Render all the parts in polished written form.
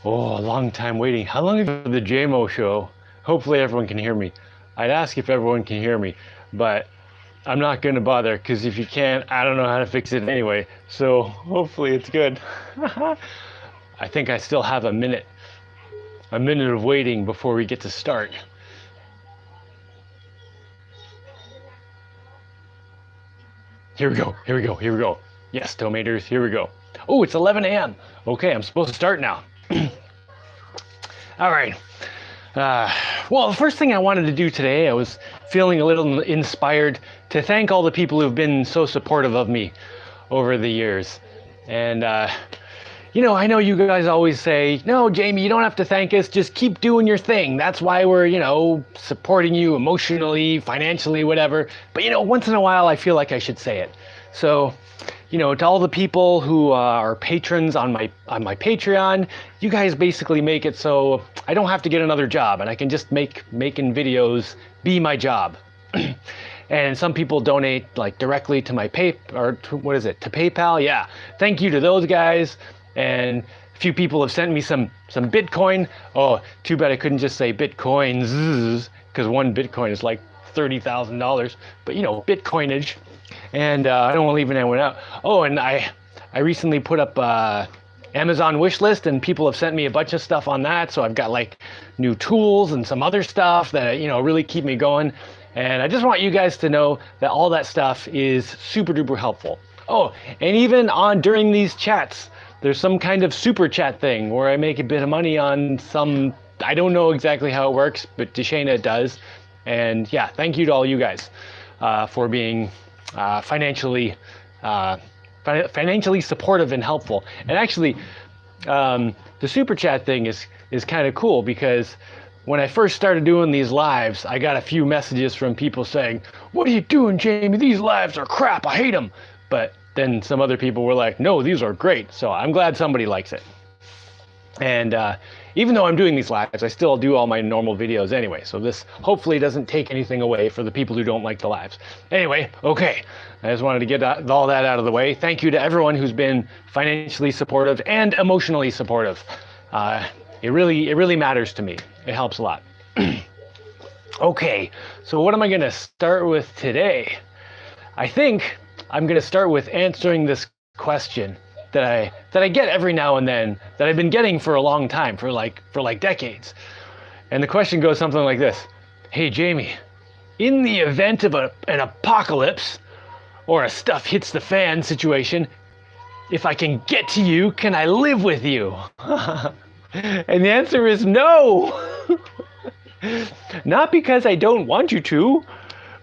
Oh, a long time waiting. How long have you been for the Jaimo show? Hopefully everyone can hear me. I'd ask if everyone can hear me, but I'm not going to bother because if you can't, I don't know how to fix it anyway. So hopefully it's good. I think I still have a minute of waiting before we get to start. Here we go. Yes, tomaters, here we go. Oh, it's 11 a.m. Okay, I'm supposed to start now. All right. Well, the first thing I wanted to do today, I was feeling a little inspired to thank all the people who've been so supportive of me over the years. And, I know you guys always say, no, Jaimie, you don't have to thank us. Just keep doing your thing. That's why we're, supporting you emotionally, financially, whatever. But, once in a while, I feel like I should say it. So, to all the people who are patrons on my Patreon, you guys basically make it so I don't have to get another job and I can just making videos be my job. And some people donate like directly to my to PayPal. Yeah, thank you to those guys. And a few people have sent me some Bitcoin. Oh, too bad I couldn't just say Bitcoins because one Bitcoin is like $30,000. But Bitcoinage. And I don't want to leave anyone out. Oh, and I recently put up Amazon wish list, and people have sent me a bunch of stuff on that. So I've got like new tools and some other stuff that really keep me going. And I just want you guys to know that all that stuff is super duper helpful. Oh, and even during these chats, there's some kind of super chat thing where I make a bit of money on some. I don't know exactly how it works, but Dashaina does. And yeah, thank you to all you guys for being financially supportive and helpful. And actually, the super chat thing is kind of cool because when I first started doing these lives, I got a few messages from people saying, "What are you doing, Jaimie? These lives are crap. I hate them." But then some other people were like, "No, these are great." So I'm glad somebody likes it. And even though I'm doing these lives, I still do all my normal videos anyway. So this hopefully doesn't take anything away for the people who don't like the lives. Anyway, okay. I just wanted to get all that out of the way. Thank you to everyone who's been financially supportive and emotionally supportive. It really matters to me. It helps a lot. Okay, so what am I going to start with today? I think I'm going to start with answering this question that I get every now and then, that I've been getting for a long time, for like decades. And the question goes something like this: Hey Jaimie, in the event of an apocalypse or a stuff hits the fan situation, if I can get to you, can I live with you? And the answer is no. Not because I don't want you to,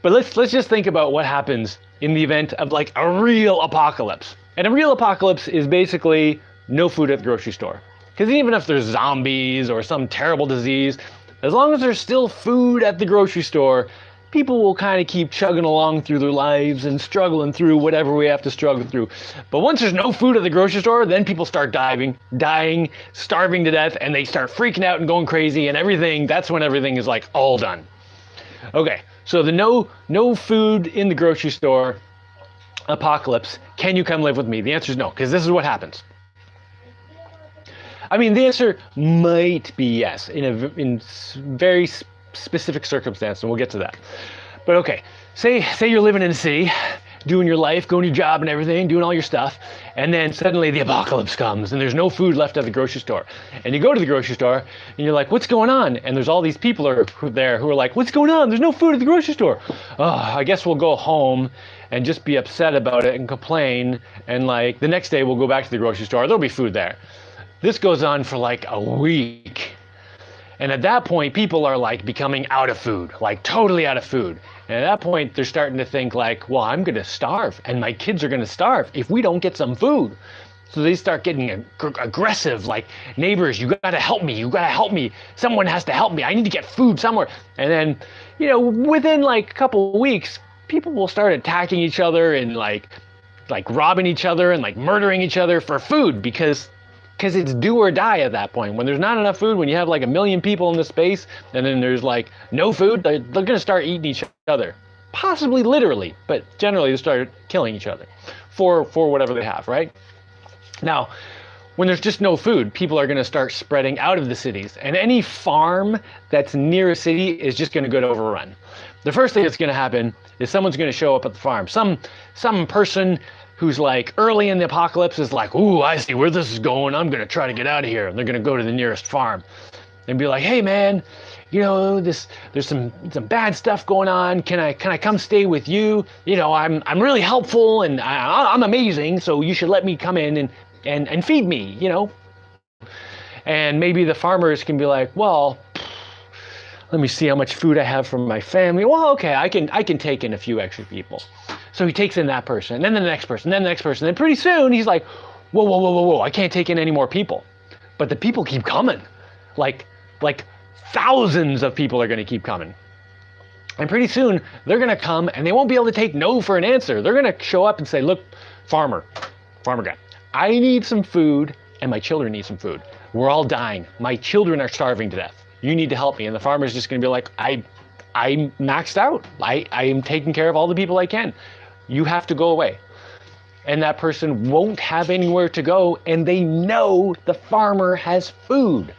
but let's just think about what happens in the event of like a real apocalypse. And a real apocalypse is basically no food at the grocery store. Because even if there's zombies or some terrible disease, as long as there's still food at the grocery store, people will kind of keep chugging along through their lives and struggling through whatever we have to struggle through. But once there's no food at the grocery store, then people start dying, starving to death, and they start freaking out and going crazy and everything. That's when everything is like all done. Okay, so the no food in the grocery store apocalypse, can you come live with me? The answer is no, because this is what happens. I mean, the answer might be yes in very specific circumstance, and we'll get to that. But okay, say you're living in the city, doing your life, going to your job and everything, doing all your stuff, and then suddenly the apocalypse comes and there's no food left at the grocery store. And you go to the grocery store and you're like, what's going on? And there's all these people there who are like, what's going on? There's no food at the grocery store. Oh, I guess we'll go home and just be upset about it and complain. And like the next day we'll go back to the grocery store. There'll be food there. This goes on for like a week. And at that point, people are like becoming out of food, like totally out of food. And at that point, they're starting to think like, well, I'm going to starve and my kids are going to starve if we don't get some food. So they start getting aggressive, like, neighbors, you got to help me. You got to help me. Someone has to help me. I need to get food somewhere. And then, within like a couple of weeks, people will start attacking each other and like robbing each other and like murdering each other for food because it's do or die at that point. When there's not enough food, when you have like 1 million people in the space and then there's like no food, they're going to start eating each other. Possibly literally, but generally they start killing each other for whatever they have, right? Now, when there's just no food, people are going to start spreading out of the cities. And any farm that's near a city is just going to get overrun. The first thing that's going to happen is someone's going to show up at the farm. Some person who's like early in the apocalypse is like, ooh, I see where this is going. I'm going to try to get out of here. And they're going to go to the nearest farm and be like, hey, man, you know, there's some bad stuff going on. Can I come stay with you? You know, I'm really helpful and I'm amazing. So you should let me come in and feed me, you know. And maybe the farmers can be like, well, let me see how much food I have from my family. Well, okay, I can take in a few extra people. So he takes in that person, and then the next person, then the next person. And pretty soon he's like, whoa, I can't take in any more people. But the people keep coming. Like thousands of people are going to keep coming. And pretty soon they're going to come and they won't be able to take no for an answer. They're going to show up and say, look, farmer guy, I need some food and my children need some food. We're all dying. My children are starving to death. You need to help me. And the farmer's just going to be like, I'm maxed out. I am taking care of all the people I can. You have to go away. And that person won't have anywhere to go, and they know the farmer has food.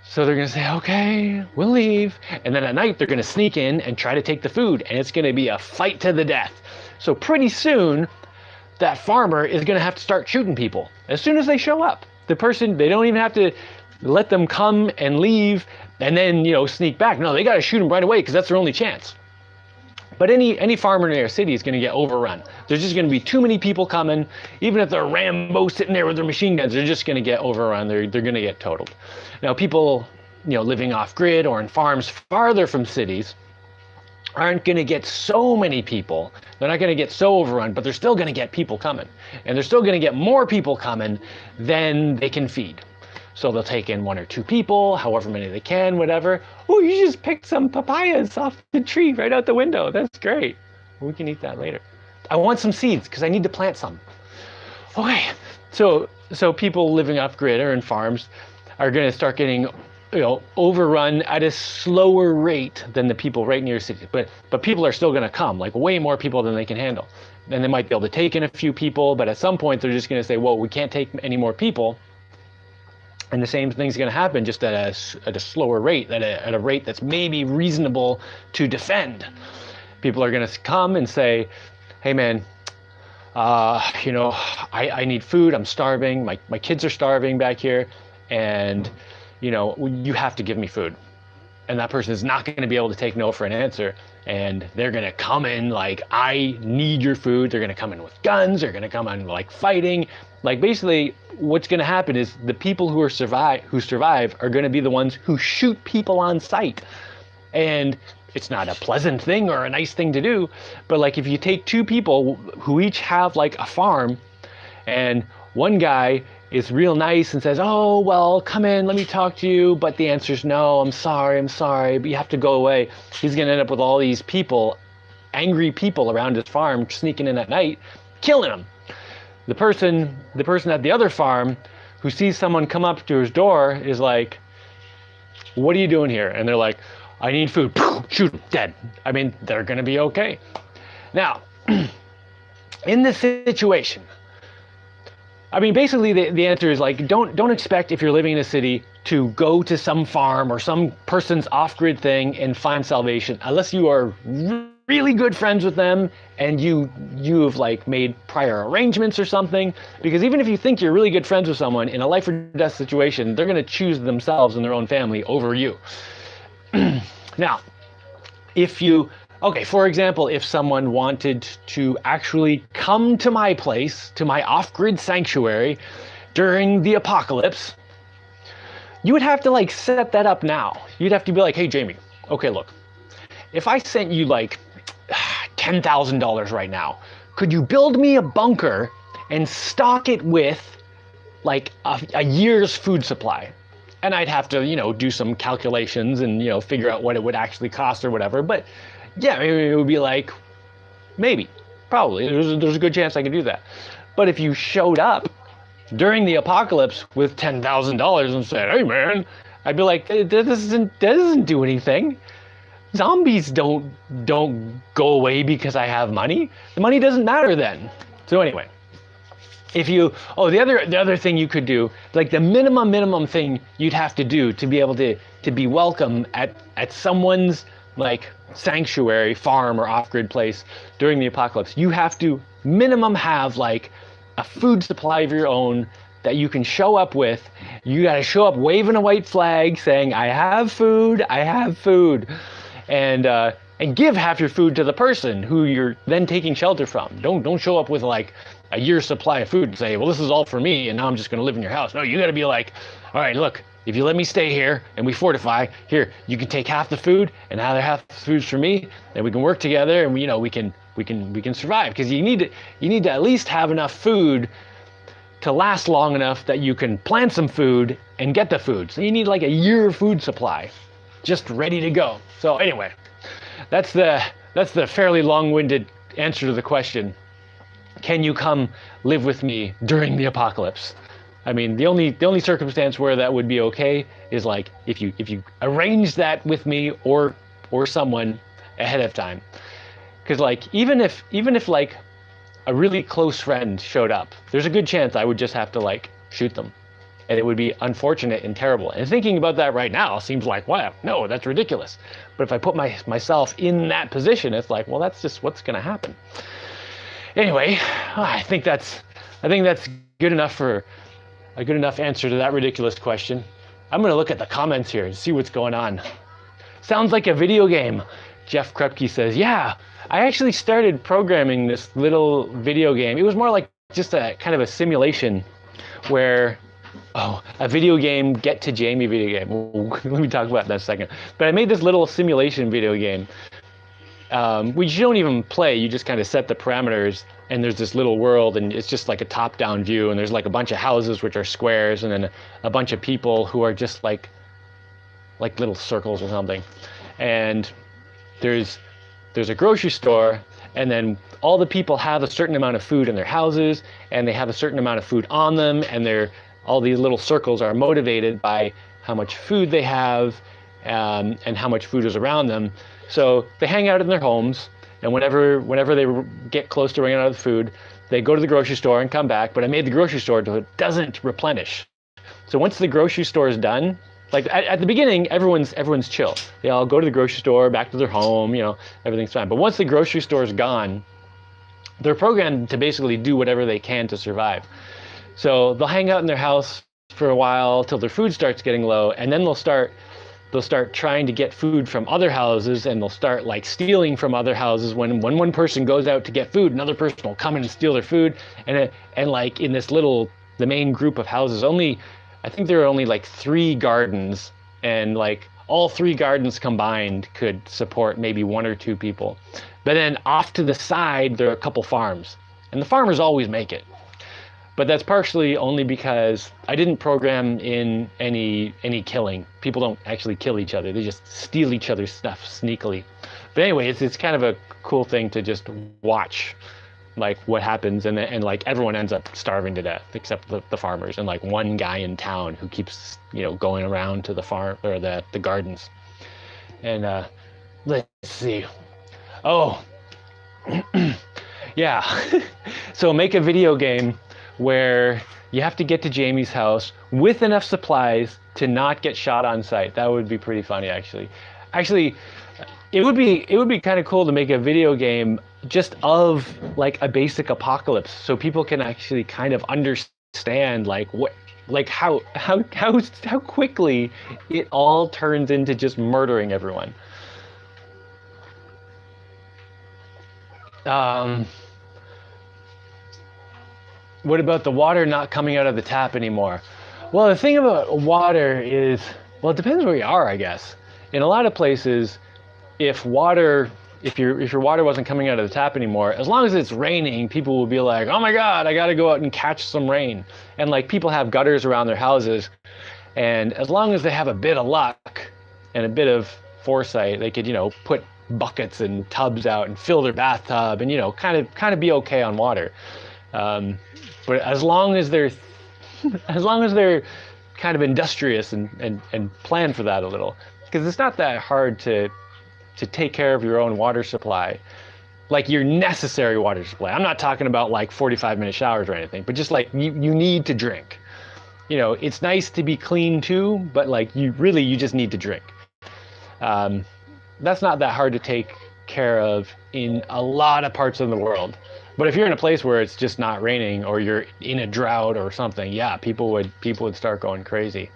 So they're going to say, okay, we'll leave. And then at night, they're going to sneak in and try to take the food. And it's going to be a fight to the death. So pretty soon, that farmer is going to have to start shooting people as soon as they show up. The person, they don't even have to let them come and leave and then, you know, sneak back. No, they got to shoot them right away because that's their only chance. But any farmer near a city is going to get overrun. There's just going to be too many people coming. Even if they're Rambo sitting there with their machine guns, they're just going to get overrun. They're going to get totaled. Now, people, you know, living off grid or in farms farther from cities aren't going to get so many people. They're not going to get so overrun, but they're still going to get people coming. And they're still going to get more people coming than they can feed. So they'll take in 1 or 2 people, however many they can, whatever. Oh, you just picked some papayas off the tree right out the window. That's great. We can eat that later. I want some seeds because I need to plant some. Okay, so people living off grid or in farms are going to start getting, you know, overrun at a slower rate than the people right near cities. But people are still going to come, like way more people than they can handle. And they might be able to take in a few people, but at some point they're just going to say, well, we can't take any more people. And the same thing's going to happen, just at a slower rate, at a rate that's maybe reasonable to defend. People are going to come and say, hey, man, you know, I need food. I'm starving. My kids are starving back here. And, you know, you have to give me food. And that person is not going to be able to take no for an answer. And they're going to come in like, I need your food. They're going to come in with guns. They're going to come in like fighting. Like basically what's going to happen is the people who survive are going to be the ones who shoot people on sight. And it's not a pleasant thing or a nice thing to do. But like if you take 2 people who each have like a farm and one guy is real nice and says, oh, well, come in, let me talk to you. But the answer is no, I'm sorry, but you have to go away. He's going to end up with all these people, angry people around his farm sneaking in at night, killing him. The person at the other farm who sees someone come up to his door is like, what are you doing here? And they're like, I need food. Shoot him, dead. I mean, they're going to be okay. Now, in this situation, I mean, basically the answer is like, don't expect if you're living in a city to go to some farm or some person's off-grid thing and find salvation, unless you are really good friends with them and you've like made prior arrangements or something. Because even if you think you're really good friends with someone in a life or death situation, they're going to choose themselves and their own family over you. Now, for example, if someone wanted to actually come to my place, to my off-grid sanctuary during the apocalypse, you would have to like set that up now. You'd have to be like, hey, Jaimie, okay, look, if I sent you like $10,000 right now, could you build me a bunker and stock it with like a year's food supply? And I'd have to, you know, do some calculations and, you know, figure out what it would actually cost or whatever. But yeah, it would be like, maybe, probably, there's a good chance I could do that. But if you showed up during the apocalypse with $10,000 and said, hey man, I'd be like, that doesn't do anything. Zombies don't go away because I have money. The money doesn't matter then. So anyway, if you, oh, the other thing you could do, like the minimum thing you'd have to do to be able to be welcome at someone's like sanctuary, farm, or off-grid place during the apocalypse, you have to minimum have like a food supply of your own that you can show up with. You got to show up waving a white flag saying, I have food, and give half your food to the person who you're then taking shelter from. Don't show up with like a year's supply of food and say, well, this is all for me and now I'm just going to live in your house. No, you got to be like, all right, look, if you let me stay here and we fortify here, you can take half the food and the other half the food's for me, and we can work together, and we can survive, because you need to at least have enough food to last long enough that you can plant some food and get the food. So you need like a year food supply just ready to go. So anyway, that's the fairly long-winded answer to the question. Can you come live with me during the apocalypse? I mean, the only circumstance where that would be okay is like if you arrange that with me or someone ahead of time. Because like even if like a really close friend showed up, there's a good chance I would just have to like shoot them, and it would be unfortunate and terrible. And thinking about that right now seems like, wow, no, that's ridiculous. But if I put myself in that position, it's like, well, that's just what's going to happen. Anyway, I think that's good enough for a good enough answer to that ridiculous question. I'm going to look at the comments here and see what's going on. Sounds like a video game. Jeff Krupke says, yeah, I actually started programming this little video game. It was more like just a kind of a simulation where, a video game, get to Jaimie video game. Let me talk about that in a second. But I made this little simulation video game, which you don't even play. You just kind of set the parameters, and there's this little world, and it's just like a top-down view, and there's like a bunch of houses which are squares, and then a bunch of people who are just like little circles or something. And there's a grocery store, and then all the people have a certain amount of food in their houses, and they have a certain amount of food on them, and all these little circles are motivated by how much food they have, and how much food is around them. So they hang out in their homes, and whenever they get close to running out of food, they go to the grocery store and come back. But I made the grocery store so it doesn't replenish. So once the grocery store is done, like at the beginning, everyone's chill. They all go to the grocery store, back to their home, everything's fine. But once the grocery store is gone, they're programmed to basically do whatever they can to survive. So they'll hang out in their house for a while till their food starts getting low, and then they'll start trying to get food from other houses, and they'll start like stealing from other houses. When one person goes out to get food, another person will come in and steal their food. And like in the main group of houses, I think there are only like 3 gardens, and like all 3 gardens combined could support maybe 1 or 2 people. But then off to the side, there are a couple farms, and the farmers always make it. But that's partially only because I didn't program in any killing. People don't actually kill each other. They just steal each other's stuff sneakily. But anyway, it's kind of a cool thing to just watch, like what happens, and like everyone ends up starving to death except the farmers and like one guy in town who keeps going around to the farm or the gardens. And let's see. Oh, yeah. So make a video game where you have to get to Jaimie's house with enough supplies to not get shot on sight. That would be pretty funny, actually. It would be kind of cool to make a video game just of like a basic apocalypse, so people can actually kind of understand how quickly it all turns into just murdering everyone. What about the water not coming out of the tap anymore? Well, the thing about water is, well, it depends where you are, I guess. In a lot of places, if your water wasn't coming out of the tap anymore, as long as it's raining, people will be like, oh my God, I gotta go out and catch some rain. And like people have gutters around their houses, and as long as they have a bit of luck and a bit of foresight, they could, put buckets and tubs out and fill their bathtub and, kind of be okay on water. But as long as they're kind of industrious and plan for that a little, because it's not that hard to take care of your own water supply. like your necessary water supply. I'm not talking about like 45-minute showers or anything, but just like you need to drink. It's nice to be clean too, but like you just need to drink. That's not that hard to take care of in a lot of parts of the world. But if you're in a place where it's just not raining, or you're in a drought or something, yeah, people would start going crazy.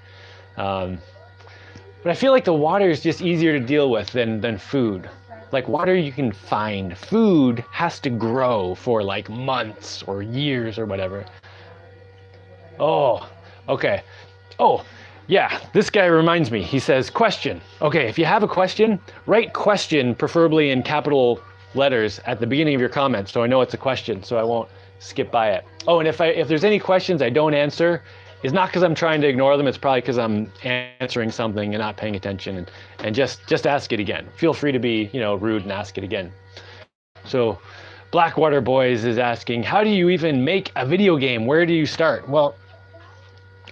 But I feel like the water is just easier to deal with than food. Like water you can find. Food has to grow for like months or years or whatever. Oh, okay. Oh, yeah, this guy reminds me. He says, question. Okay, if you have a question, write question, preferably in capital letters at the beginning of your comments, so I know it's a question, so I won't skip by it. Oh, and if there's any questions I don't answer, it's not because I'm trying to ignore them, it's probably because I'm answering something and not paying attention, and just ask it again. Feel free to be, rude and ask it again. So, Blackwater Boys is asking, how do you even make a video game? Where do you start? Well,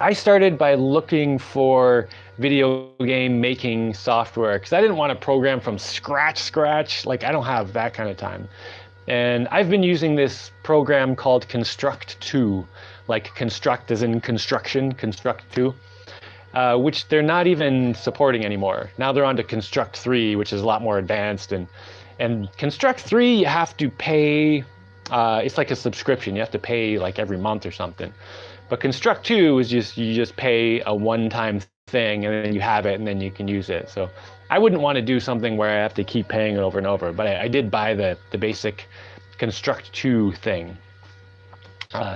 I started by looking for video game making software because I didn't want to program from scratch. Like, I don't have that kind of time. And I've been using this program called Construct 2, like construct as in construction, Construct 2, which they're not even supporting anymore. Now they're on to Construct 3, which is a lot more advanced. And Construct 3, you have to pay, it's like a subscription. You have to pay like every month or something. But Construct 2 is you just pay a one-time thing, and then you have it, and then you can use it. So I wouldn't want to do something where I have to keep paying it over and over. But I did buy the basic Construct 2 thing.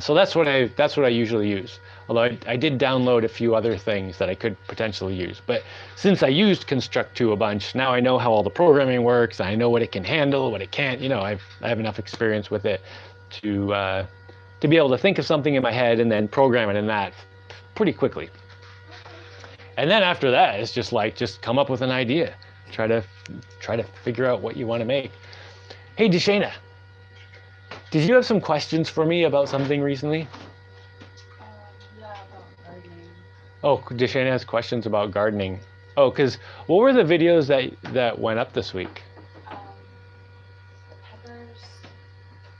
So that's what I usually use. Although I did download a few other things that I could potentially use. But since I used Construct 2 a bunch, now I know how all the programming works. I know what it can handle, what it can't. I have enough experience with it to be able to think of something in my head and then program it in that pretty quickly. And then after that, it's just come up with an idea. Try to figure out what you want to make. Hey, Dashaina, did you have some questions for me about something recently? Yeah, about gardening. Oh, Dashaina has questions about gardening. Oh, because what were the videos that went up this week? Peppers.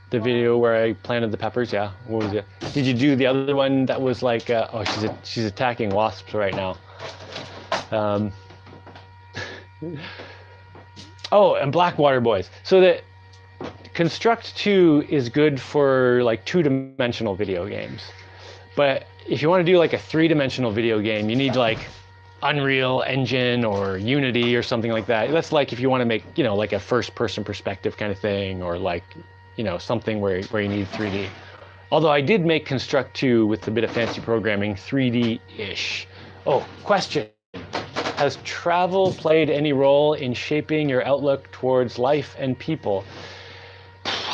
The video where I planted the peppers, yeah. What was it? Did you do the other one that was like, oh, she's attacking wasps right now. Oh, and Blackwater Boys. So that Construct 2 is good for like 2-dimensional video games. But if you want to do like a 3-dimensional video game, you need like Unreal Engine or Unity or something like that. That's like if you want to make, like a first-person perspective kind of thing, or like, something where you need 3D. Although I did make Construct 2 with a bit of fancy programming 3D-ish. Oh, question. Has travel played any role in shaping your outlook towards life and people?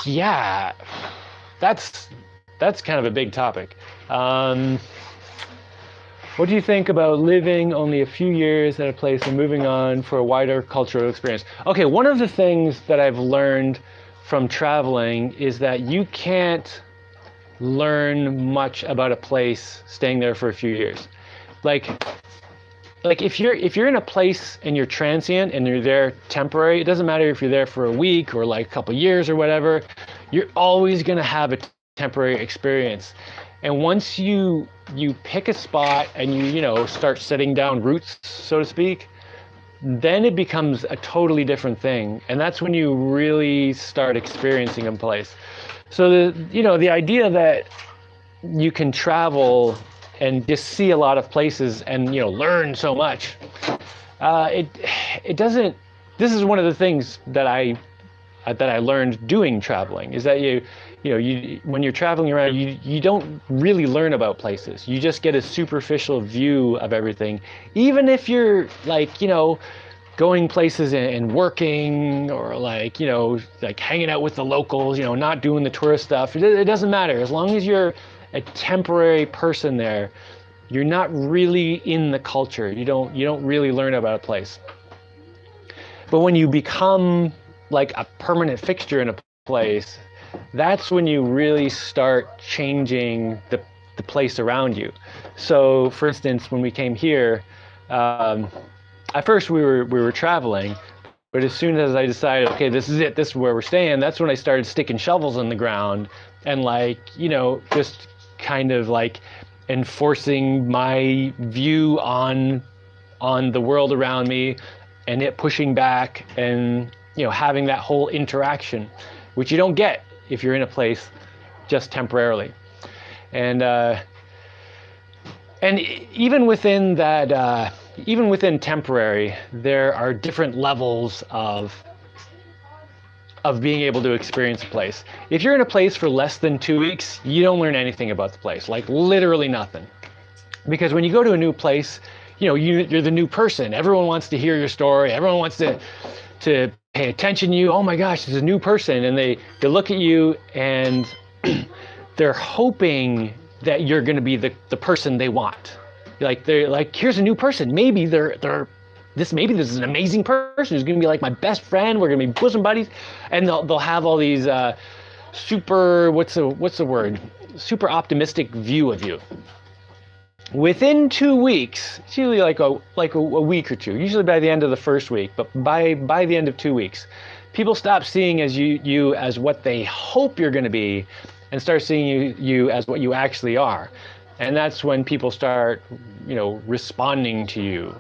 Yeah, that's kind of a big topic. What do you think about living only a few years at a place and moving on for a wider cultural experience? Okay, one of the things that I've learned from traveling is that you can't learn much about a place staying there for a few years. Like if you're in a place and you're transient and you're there temporary, it doesn't matter if you're there for a week or like a couple years or whatever, you're always going to have a temporary experience. And once you pick a spot and you start setting down roots, so to speak, then it becomes a totally different thing. And that's when you really start experiencing a place. So the idea that you can travel and just see a lot of places and learn so much, it doesn't. This is one of the things that I learned doing traveling, is that when you're traveling around, you don't really learn about places. You just get a superficial view of everything, even if you're going places and working, or like hanging out with the locals, not doing the tourist stuff. It doesn't matter. As long as you're a temporary person there, you're not really in the culture. You don't really learn about a place. But when you become like a permanent fixture in a place, that's when you really start changing the place around you. So for instance, when we came here, at first we were traveling, But as soon as I decided, okay, this is it, this is where we're staying, that's when I started sticking shovels in the ground and like, just kind of like enforcing my view on the world around me, and it pushing back, and having that whole interaction, which you don't get if you're in a place just temporarily. And even within that, even within temporary, there are different levels of being able to experience a place. If you're in a place for less than 2 weeks, you don't learn anything about the place, like literally nothing. Because when you go to a new place, you're the new person. Everyone wants to hear your story. Everyone wants to pay attention to you. Oh my gosh, there's a new person. And they look at you and they're hoping that you're going to be the person they want. They're like, here's a new person. Maybe this is an amazing person who's going to be like my best friend. We're going to be bosom buddies. And they'll have all these super, what's the word? Super optimistic view of you. Within 2 weeks, it's usually like a week or two, usually by the end of the first week, but by the end of 2 weeks, people stop seeing as you as what they hope you're going to be, and start seeing you as what you actually are. And that's when people start, responding to you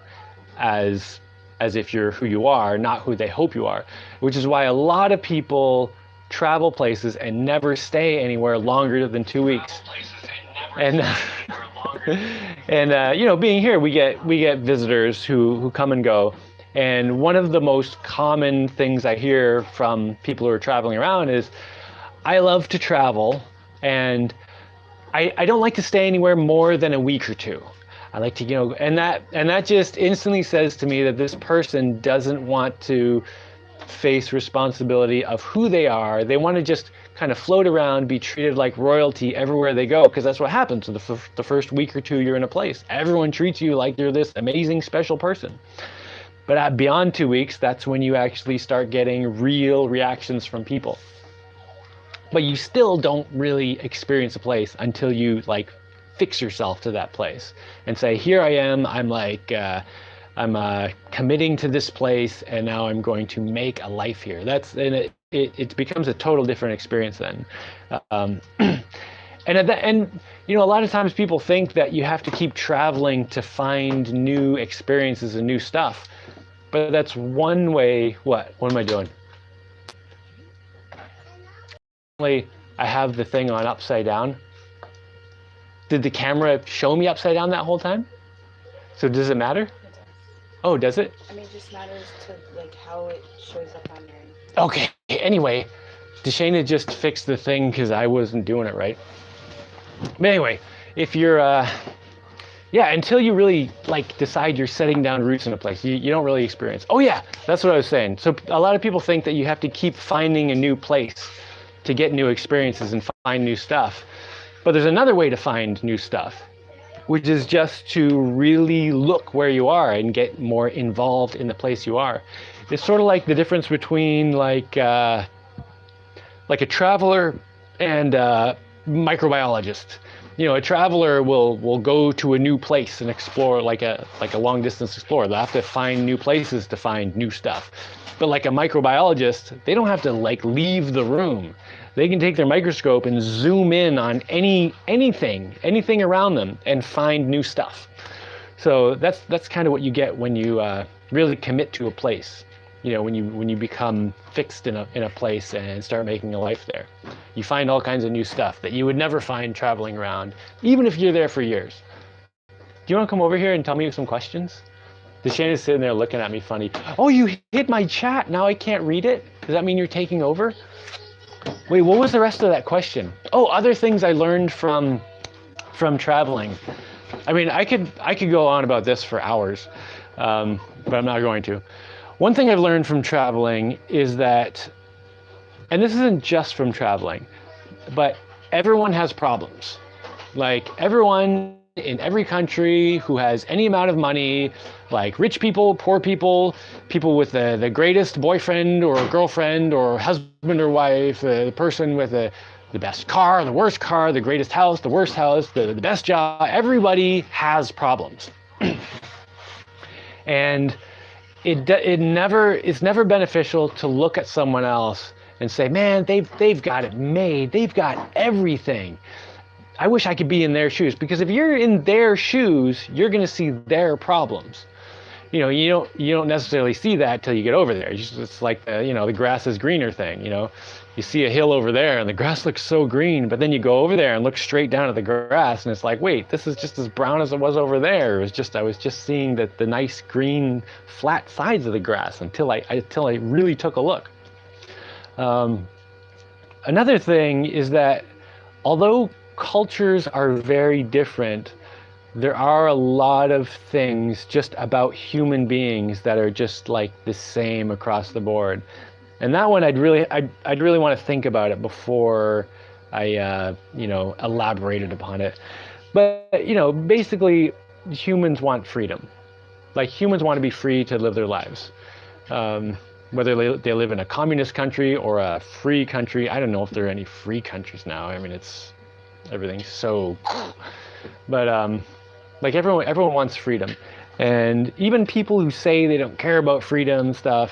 as if you're who you are, not who they hope you are, which is why a lot of people travel places and never stay anywhere longer than 2 weeks. And being here, we get visitors who come and go. And one of the most common things I hear from people who are traveling around is, I love to travel, and I don't like to stay anywhere more than a week or two. I like to, and that just instantly says to me that this person doesn't want to face responsibility of who they are. They want to just kind of float around, be treated like royalty everywhere they go, because that's what happens in the first week or two you're in a place. Everyone treats you like you're this amazing special person. But beyond 2 weeks, that's when you actually start getting real reactions from people. But you still don't really experience a place until you like fix yourself to that place and say, here I am, I'm committing to this place, and now I'm going to make a life here. It becomes a total different experience then. And a lot of times people think that you have to keep traveling to find new experiences and new stuff. But that's one way. What am I doing? I have the thing on upside down. Did the camera show me upside down that whole time? So does it matter? Oh, does it? I mean, it just matters to like how it shows up on your end. Okay. Anyway, Dashaina just fixed the thing because I wasn't doing it right. But anyway, if you're, until you really like decide you're setting down roots in a place, you don't really experience. Oh yeah, that's what I was saying. So a lot of people think that you have to keep finding a new place to get new experiences and find new stuff. But there's another way to find new stuff, which is just to really look where you are and get more involved in the place you are. It's sort of like the difference between like a traveler and a microbiologist. A traveler will go to a new place and explore like a long distance explorer. They'll have to find new places to find new stuff. But like a microbiologist, they don't have to like leave the room. They can take their microscope and zoom in on anything around them and find new stuff. So that's kind of what you get when you really commit to a place. When you become fixed in a place and start making a life there. You find all kinds of new stuff that you would never find traveling around, even if you're there for years. Do you want to come over here and tell me some questions? Dashaina's sitting there looking at me funny. Oh, you hit my chat. Now I can't read it? Does that mean you're taking over? Wait, what was the rest of that question? Oh, other things I learned from traveling. I mean, I could go on about this for hours, but I'm not going to. One thing I've learned from traveling is that, and this isn't just from traveling, but everyone has problems. Like everyone in every country who has any amount of money, like rich people, poor people, people with the greatest boyfriend or girlfriend or husband or wife, the person with the best car, the worst car, the greatest house, the worst house, the best job. Everybody has problems. And it's never beneficial to look at someone else and say, man, they've got it made, they've got everything. I wish I could be in their shoes, because if you're in their shoes, you're going to see their problems. You don't necessarily see that till you get over there. It's like the grass is greener thing. You see a hill over there and the grass looks so green, but then you go over there and look straight down at the grass and it's like, wait, this is just as brown as it was over there. I was just seeing the nice green flat sides of the grass until I really took a look. Another thing is that although cultures are very different, there are a lot of things just about human beings that are just like the same across the board. And that one I'd really want to think about it before I elaborated upon it. But basically humans want freedom. Like humans want to be free to live their lives. Whether they live in a communist country or a free country. I don't know if there are any free countries now. I mean, everything's so, but like everyone wants freedom. And even people who say they don't care about freedom stuff,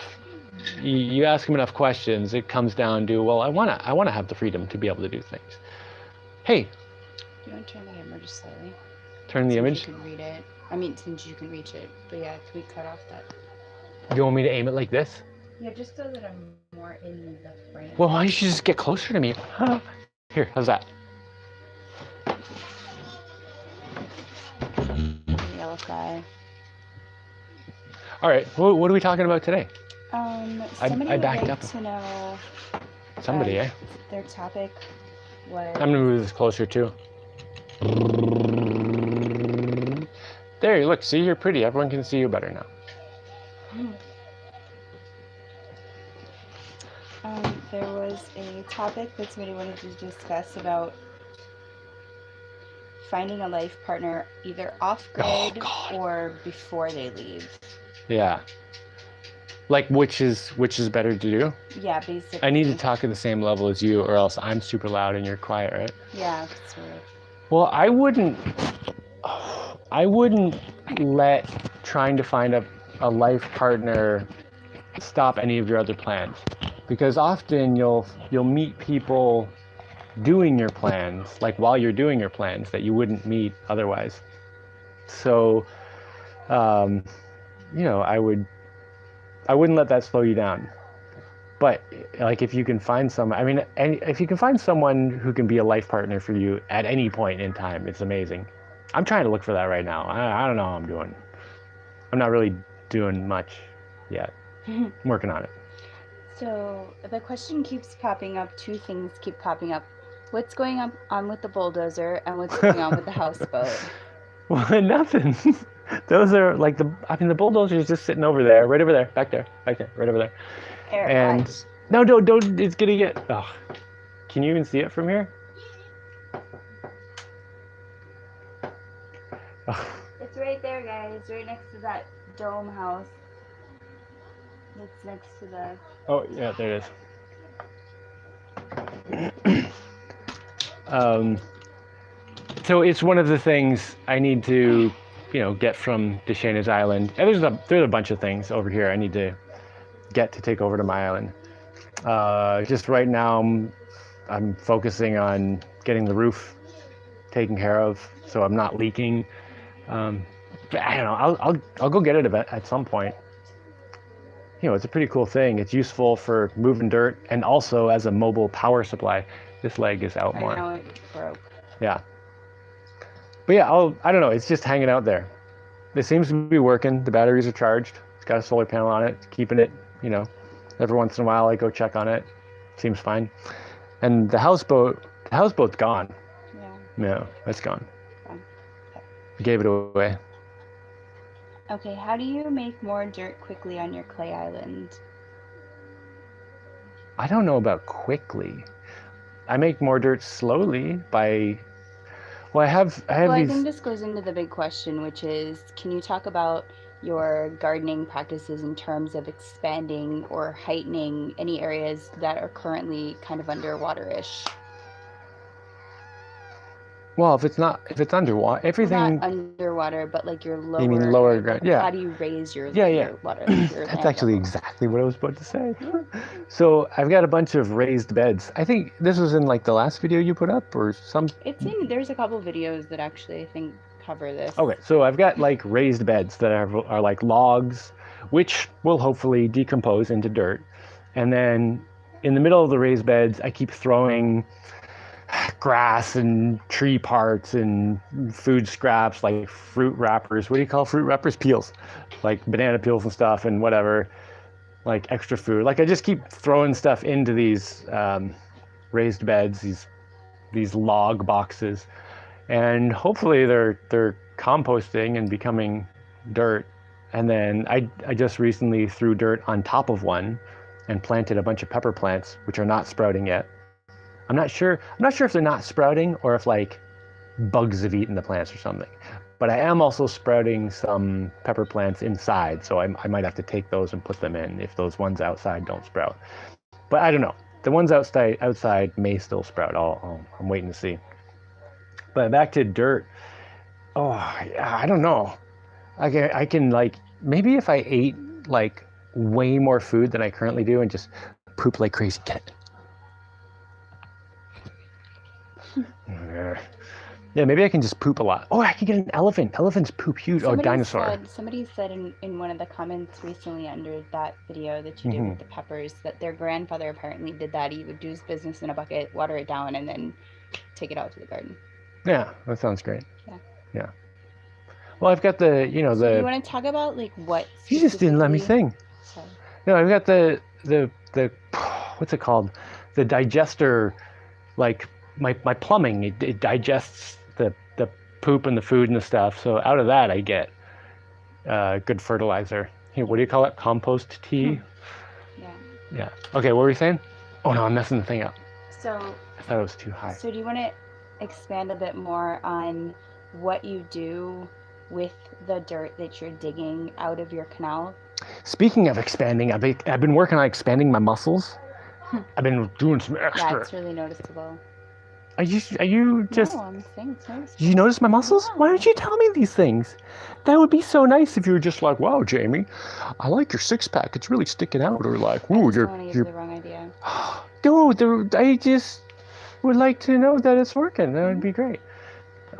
you ask them enough questions, it comes down to, well, I want to have the freedom to be able to do things. Hey. Do you want to turn the image slightly? Turn the image? You can read it. I mean, since you can reach it. But yeah, can we cut off that? You want me to aim it like this? Yeah, just so that I'm more in the frame. Well, why don't you just get closer to me? Here, how's that? Yellow fly. All right, what are we talking about today? Somebody I backed would up. like to know. Somebody, Their topic was. I'm gonna move this closer too. There, look, see, you're pretty. Everyone can see you better now. There was a topic that somebody wanted to discuss about finding a life partner either off grid or before they leave. Yeah. Like which is better to do? Yeah, basically. I need to talk at the same level as you, or else I'm super loud and you're quiet, right? Yeah, that's right. Well, I wouldn't let trying to find a life partner stop any of your other plans, because often you'll meet people doing your plans, like while you're doing your plans, that you wouldn't meet otherwise. So I wouldn't let that slow you down. But like if you can find if you can find someone who can be a life partner for you at any point in time, it's amazing. I'm trying to look for that right now. I don't know how I'm doing. I'm not really doing much yet. I'm working on it. So the question keeps popping up. Two things keep popping up. What's going on with the bulldozer, and what's going on with the houseboat? Well, nothing. Those are like the bulldozer is just sitting over there, right over there, back there, right over there. And what? no, don't. It's gonna get. Oh, can you even see it from here? Oh. It's right there, guys. Right next to that dome house. It's next to the. Oh yeah, there it is. So it's one of the things I need to, get from Dashaina's island. And there's a bunch of things over here I need to get to take over to my island. Just right now, I'm focusing on getting the roof taken care of, so I'm not leaking. I don't know. I'll go get it at some point. It's a pretty cool thing. It's useful for moving dirt and also as a mobile power supply. This leg is out more. I know it broke. Yeah. But yeah, I don't know. It's just hanging out there. It seems to be working. The batteries are charged. It's got a solar panel on it, keeping it, every once in a while I go check on it. Seems fine. And the houseboat's gone. Yeah. No, it's gone. Okay. Gave it away. Okay, how do you make more dirt quickly on your clay island? I don't know about quickly. I make more dirt slowly by. Well, I have Well, these. I think this goes into the big question, which is, can you talk about your gardening practices in terms of expanding or heightening any areas that are currently kind of underwater-ish? Well, if it's underwater, everything. Not underwater, but like your lower. You mean lower like, ground? Yeah. How do you raise your Yeah. your water? Your That's land actually level? exactly what I was about to say. So I've got a bunch of raised beds. I think this was in like the last video you put up or some. There's a couple videos that actually I think cover this. Okay, so I've got like raised beds that are like logs, which will hopefully decompose into dirt. And then in the middle of the raised beds, I keep throwing grass and tree parts and food scraps like fruit wrappers. What do you call fruit wrappers? Peels, like banana peels and stuff and whatever, like extra food. Like I just keep throwing stuff into these raised beds, these log boxes, and hopefully they're composting and becoming dirt. And then I just recently threw dirt on top of one and planted a bunch of pepper plants, which are not sprouting yet. I'm not sure if they're not sprouting or if like bugs have eaten the plants or something. But I am also sprouting some pepper plants inside, so I might have to take those and put them in if those ones outside don't sprout. But I don't know. The ones outside may still sprout. I'm waiting to see. But back to dirt. Oh, yeah, I don't know. I can like, maybe if I ate like way more food than I currently do and just poop like crazy. Yeah, maybe I can just poop a lot. Oh, I can get an elephant. Elephants poop huge. Dinosaur. Somebody said in one of the comments recently under that video that you did with the peppers that their grandfather apparently did that. He would do his business in a bucket, water it down, and then take it out to the garden. Yeah, that sounds great. Yeah. Well, I've got the, do you want to talk about like what? You just didn't let me sing. Sorry. No, I've got the what's it called? The digester, like my plumbing. It digests the poop and the food and the stuff. So out of that, I get good fertilizer. What do you call it? Compost tea. Yeah. Okay, what were you saying? Oh no, I'm messing the thing up. So I thought it was too high. So do you want to expand a bit more on what you do with the dirt that you're digging out of your canal? Speaking of expanding, I've been working on expanding my muscles. I've been doing some extra. Yeah, it's really noticeable. Are you just? No, I'm saying it's noticeable. Did you notice my muscles? Yeah. Why don't you tell me these things? That would be so nice if you were just like, wow, Jaimie, I like your six pack. It's really sticking out. Or like, ooh, you're the wrong idea. Dude, I just would like to know that it's working. That would be great.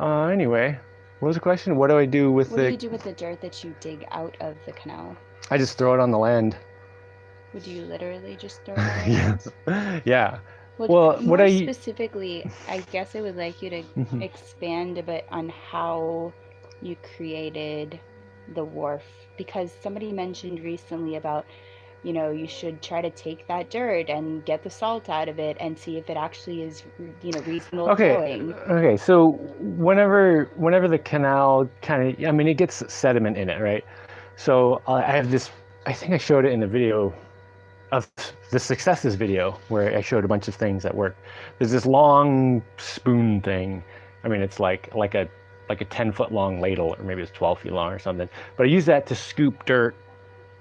Anyway, what was the question? What do I do with What do you do with the dirt that you dig out of the canal? I just throw it on the land. Would you literally just throw it on the land? Yeah. Well, more specifically, I guess I would like you to expand a bit on how you created the wharf, because somebody mentioned recently about, you should try to take that dirt and get the salt out of it and see if it actually is, reasonable flowing. Okay. So whenever the canal it gets sediment in it, right? So I have this, I think I showed it in the video of the successes video where I showed a bunch of things that work. There's this long spoon thing. I mean, it's like a 10-foot long ladle, or maybe it's 12 feet long or something. But I use that to scoop dirt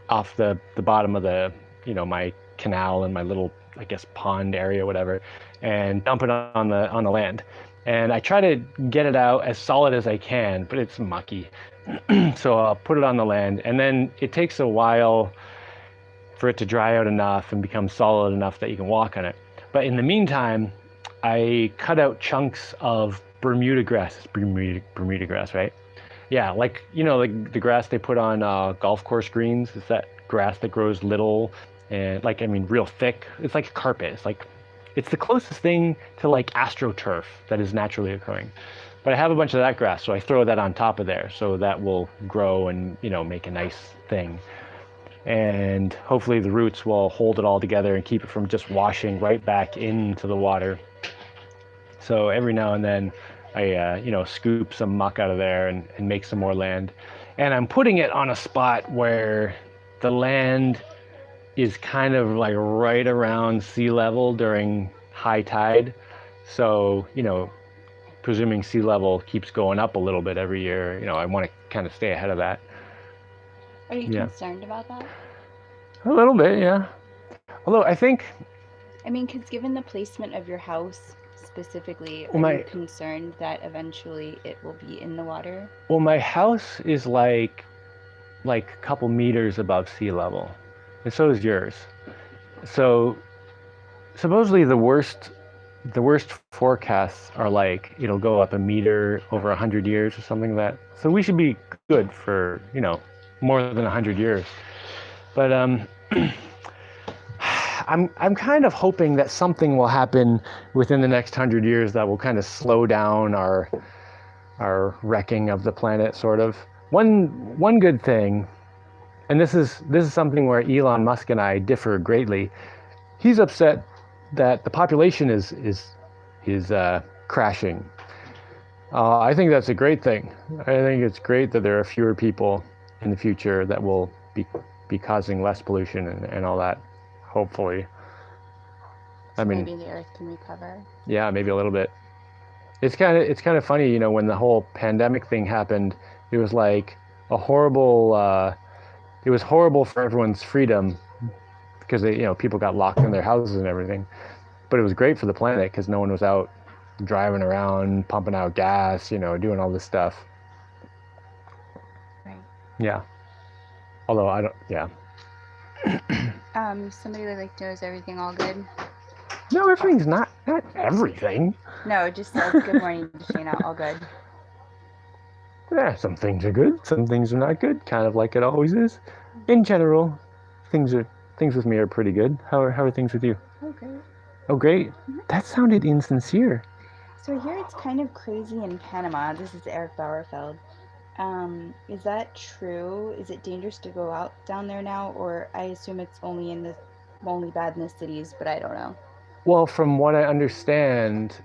off the bottom of the, my canal and my little, I guess, pond area, whatever, and dump it on the land. And I try to get it out as solid as I can, but it's mucky. So I'll put it on the land, and then it takes a while for it to dry out enough and become solid enough that you can walk on it. But in the meantime, I cut out chunks of Bermuda grass. It's Bermuda grass, right? Yeah, like, like the grass they put on golf course greens. It's that grass that grows little and real thick. It's like a carpet. It's the closest thing to like AstroTurf that is naturally occurring. But I have a bunch of that grass, so I throw that on top of there, so that will grow and, make a nice thing. And hopefully the roots will hold it all together and keep it from just washing right back into the water. So every now and then I, scoop some muck out of there and make some more land. And I'm putting it on a spot where the land is kind of like right around sea level during high tide. So, presuming sea level keeps going up a little bit every year, I want to kind of stay ahead of that. Are you concerned about that? A little bit, yeah. Although I think... because given the placement of your house, specifically, Well, are you concerned that eventually it will be in the water? Well, my house is like a couple meters above sea level, and so is yours. So supposedly the worst forecasts are like it'll go up a meter over 100 years or something like that. So we should be good for more than 100 years. But I'm kind of hoping that something will happen within the next 100 years that will kind of slow down our wrecking of the planet, sort of. One good thing, and this is something where Elon Musk and I differ greatly. He's upset that the population is crashing. I think that's a great thing. I think it's great that there are fewer people in the future that will be causing less pollution and all that. Hopefully. So maybe the Earth can recover. Yeah, maybe a little bit. It's kind of funny, when the whole pandemic thing happened. It was like a horrible. It was horrible for everyone's freedom because people got locked in their houses and everything. But it was great for the planet because no one was out driving around, pumping out gas, doing all this stuff. Right. Yeah. Although I don't. Yeah. Somebody would like to know, is everything all good? No, everything's not everything. No, it just says good morning, Dashaina, all good. Yeah, some things are good, some things are not good, kind of like it always is. In general, things with me are pretty good. How are things with you? Oh, great. Oh, great. Mm-hmm. That sounded insincere. So here it's kind of crazy in Panama. This is Eric Bauerfeld. Is that true? Is it dangerous to go out down there now? Or I assume it's only bad in the cities, but I don't know. Well, from what I understand,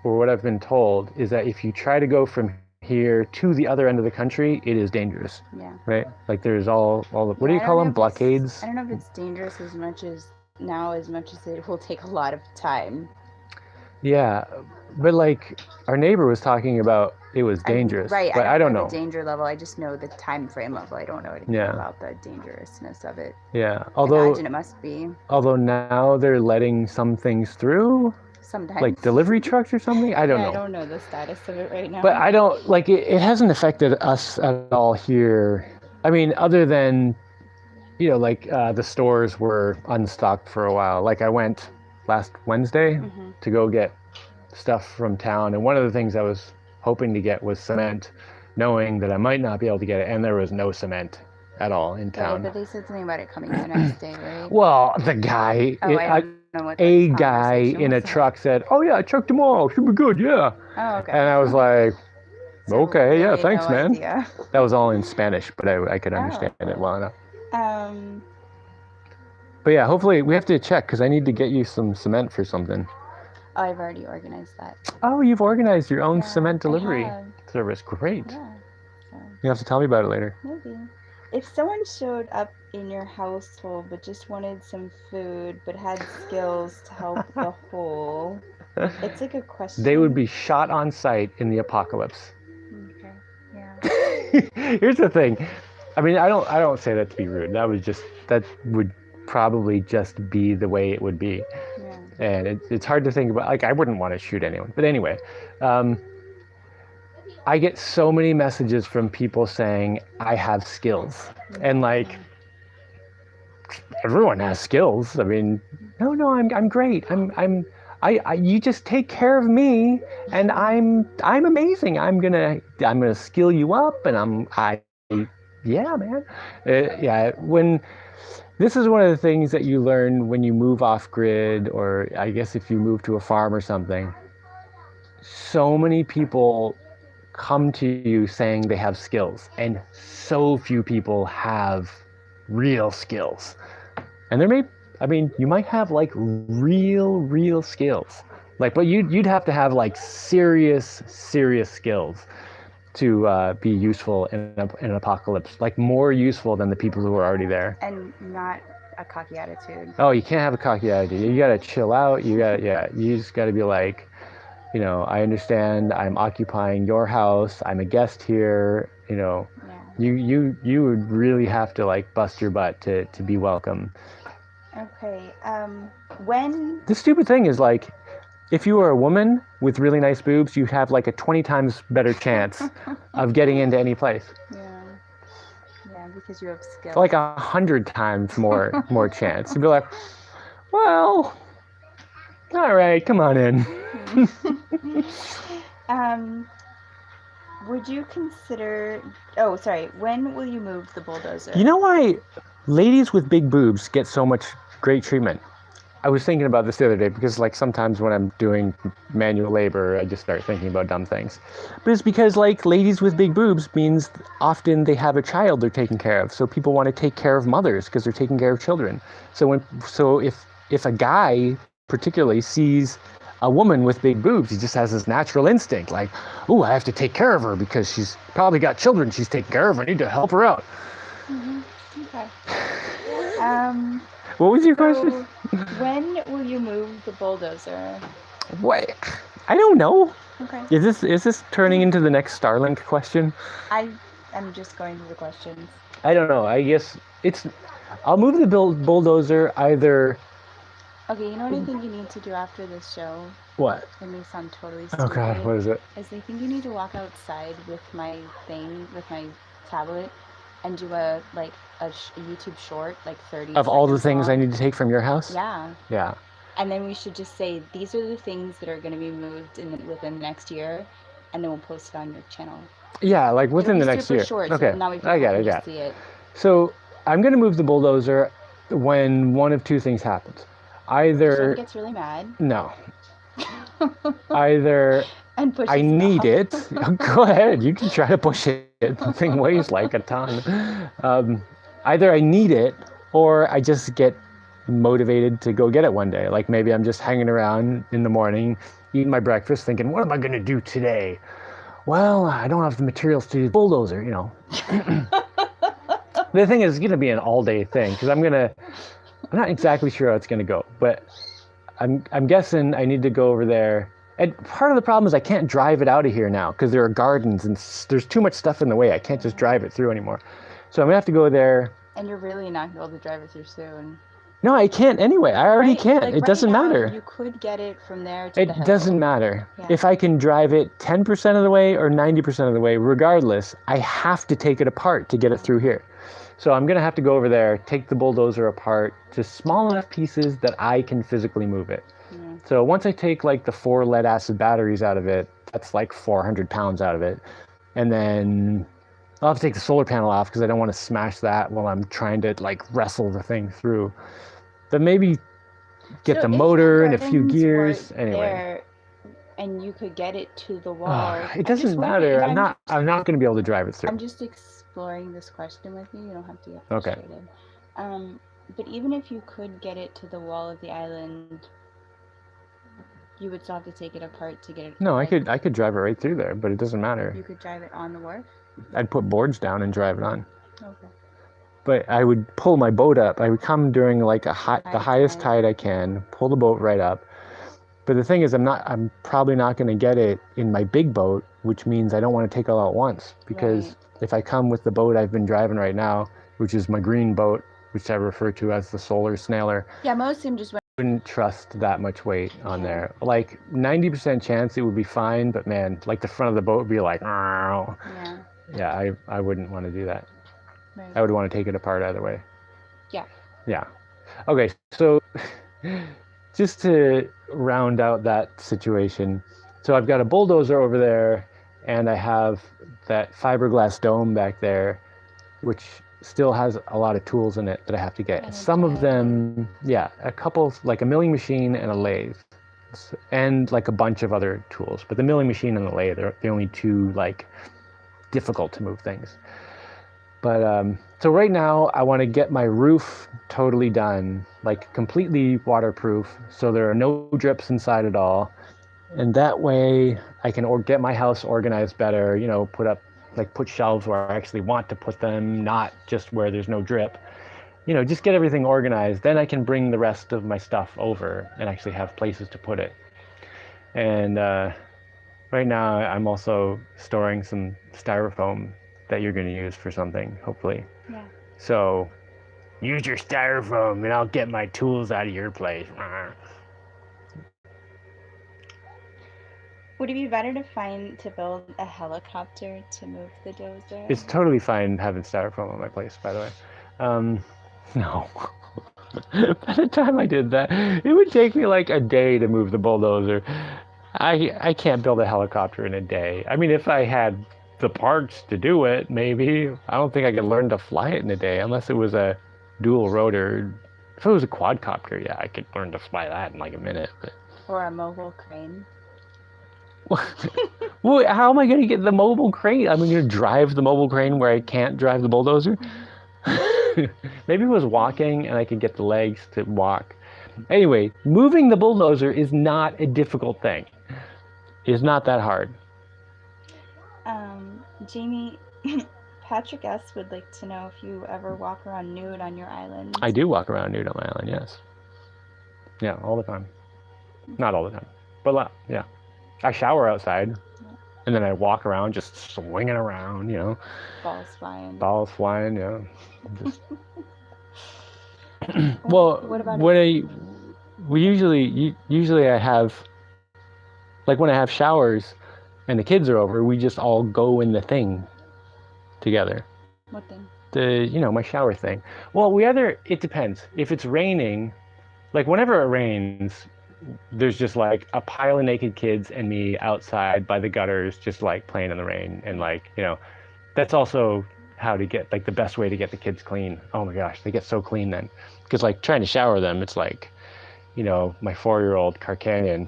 or what I've been told, is that if you try to go from here to the other end of the country, it is dangerous. Yeah. Right? Like there's all the, what do you call them? Blockades? I don't know if it's dangerous as much as it will take a lot of time. Yeah. But like our neighbor was talking about it was dangerous. Right. But I don't know the danger level. I just know the time frame level. I don't know anything about the dangerousness of it. Yeah. I imagine it must be. Although now they're letting some things through. Sometimes. Like delivery trucks or something? I don't know. I don't know the status of it right now. But I don't, like, it hasn't affected us at all here. I mean, other than, the stores were unstocked for a while. Like I went last Wednesday to go get stuff from town. And one of the things I was hoping to get was cement, knowing that I might not be able to get it. And there was no cement at all in town. But they said something about it coming the next day, right? Well, the guy... a guy in a truck said, "Oh yeah, truck tomorrow, should be good, yeah." Oh, okay. And I was like, "Okay, yeah, thanks, man." Idea. That was all in Spanish, but I could understand it well enough. But yeah, hopefully we have to check because I need to get you some cement for something. Oh, I've already organized that. Oh, you've organized your own cement delivery service. Great. Yeah. So. You have to tell me about it later. Maybe. If someone showed up in your household but just wanted some food but had skills to help the whole, it's like a question. They would be shot on sight in the apocalypse. Okay. Yeah. Here's the thing. I mean, I don't say that to be rude. That would probably just be the way it would be. Yeah. And it's hard to think about. Like, I wouldn't want to shoot anyone. But anyway, I get so many messages from people saying I have skills, and like everyone has skills. I mean, no, I'm great. I you just take care of me, and I'm amazing. I'm gonna skill you up, and yeah, man. When this is one of the things that you learn when you move off grid, or I guess if you move to a farm or something. So many people come to you saying they have skills, and so few people have real skills. And you might have like real skills, like, but you'd have to have like serious skills to be useful in an apocalypse, like more useful than the people who are already there. And not a cocky attitude. Oh, you can't have a cocky attitude. You gotta chill out. You just gotta be like, I understand I'm occupying your house. I'm a guest here. Yeah. You would really have to like bust your butt to be welcome. Okay. When the stupid thing is like, if you were a woman with really nice boobs, you have like a 20 times better chance of getting into any place. Yeah. Yeah, because you have skill. Like 100 times more chance. You'd be like, well, all right, come on in. Would you consider... Oh, sorry. When will you move the bulldozer? You know why ladies with big boobs get so much great treatment? I was thinking about this the other day because like sometimes when I'm doing manual labor, I just start thinking about dumb things. But it's because like ladies with big boobs means often they have a child they're taking care of. So people want to take care of mothers because they're taking care of children. So if a guy particularly sees a woman with big boobs, he just has this natural instinct like, oh, I have to take care of her because she's probably got children she's taking care of. I need to help her out. Mm-hmm. Okay. What was your question? When will you move the bulldozer? Wait, I don't know. Okay. Is this turning into the next Starlink question? I'm just going through the questions. I don't know. I guess I'll move the bulldozer either. Okay, you know what I think you need to do after this show? What? It may sound totally stupid. Oh God, what is it? I think you need to walk outside with my tablet, and do a YouTube short, like 30 of all the seconds things long. I need to take from your house? Yeah. Yeah. And then we should just say, these are the things that are going to be moved within the next year, and then we'll post it on your channel. Yeah, like within the next year. Short, okay. So now we I got it. See it. So I'm going to move the bulldozer when one of two things happens. Either... gets really mad. No. Either... And I need it. Go ahead. You can try to push it. The thing weighs like a ton. Either I need it or I just get motivated to go get it one day. Like maybe I'm just hanging around in the morning, eating my breakfast, thinking, what am I going to do today? Well, I don't have the materials to do the bulldozer, you know. The thing is, it's going to be an all-day thing because I'm not exactly sure how it's going to go, but I'm guessing I need to go over there. And part of the problem is I can't drive it out of here now because there are gardens and there's too much stuff in the way. I can't just drive it through anymore. So I'm going to have to go there. And you're really not going to be able to drive it through soon. No, I can't anyway. I already can't. Like it doesn't matter. You could get it from there to the hill. It doesn't matter. Yeah. If I can drive it 10% of the way or 90% of the way, regardless, I have to take it apart to get it through here. So I'm going to have to go over there, take the bulldozer apart to small enough pieces that I can physically move it. So once I take like the 4 lead acid batteries out of it, that's like 400 pounds out of it. And then I'll have to take the solar panel off because I don't want to smash that while I'm trying to like wrestle the thing through. But maybe get the motor and a few gears. Anyway. And you could get it to the wall. It doesn't matter. I'm not going to be able to drive it through. I'm just exploring this question with you. You don't have to get frustrated. Okay. But even if you could get it to the wall of the island, you would still have to take it apart to get it. No, I could drive it right through there, but it doesn't matter. You could drive it on the wharf? I'd put boards down and drive it on. Okay. But I would pull my boat up. I would come during like the highest tide I can, pull the boat right up. But the thing is, I'm probably not going to get it in my big boat, which means I don't want to take it all at once. Because if I come with the boat I've been driving right now, which is my green boat, which I refer to as the Solar Snailer. Yeah, most of them just wouldn't trust that much weight on there. Like 90% chance it would be fine, but man, like the front of the boat would be like, oh. Yeah, I wouldn't want to do that. Right. I would want to take it apart either way. Yeah. Okay, so just to round out that situation, so I've got a bulldozer over there, and I have that fiberglass dome back there, which still has a lot of tools in it that I have to get. Some of them, a couple, like a milling machine and a lathe, and like a bunch of other tools. But the milling machine and the lathe are the only two like difficult to move things. But so right now I want to get my roof totally done, like completely waterproof, so there are no drips inside at all. And that way I can get my house organized better, you know, put shelves where I actually want to put them, not just where there's no drip. You know, just get everything organized. Then I can bring the rest of my stuff over and actually have places to put it. And right now I'm also storing some styrofoam that you're going to use for something, hopefully. Yeah. So use your styrofoam and I'll get my tools out of your place. Would it be better to build a helicopter to move the dozer? It's totally fine having styrofoam on my place, by the way. No. By the time I did that, it would take me like a day to move the bulldozer. I can't build a helicopter in a day. I mean, if I had the parts to do it, maybe. I don't think I could learn to fly it in a day unless it was a dual rotor. If it was a quadcopter, yeah, I could learn to fly that in like a minute. But... Or a mobile crane. Well, how am I going to get the mobile crane? I'm going to drive the mobile crane where I can't drive the bulldozer? Maybe it was walking and I could get the legs to walk. Anyway, moving the bulldozer is not a difficult thing. It's not that hard. Jaimie, Patrick S. would like to know if you ever walk around nude on your island. I do walk around nude on my island, yes. Yeah, all the time. Not all the time, but yeah. I shower outside, and then I walk around just swinging around, you know. Balls flying. Balls flying, yeah. Just... Well, what about usually I have, like when I have showers and the kids are over, we just all go in the thing together. What thing? My shower thing. Well, it depends. If it's raining, like whenever it rains, there's just like a pile of naked kids and me outside by the gutters, just like playing in the rain. And like, that's also how to get, like the best way to get the kids clean. Oh my gosh, they get so clean then. Because like trying to shower them, it's like, my 4-year-old Carcanian,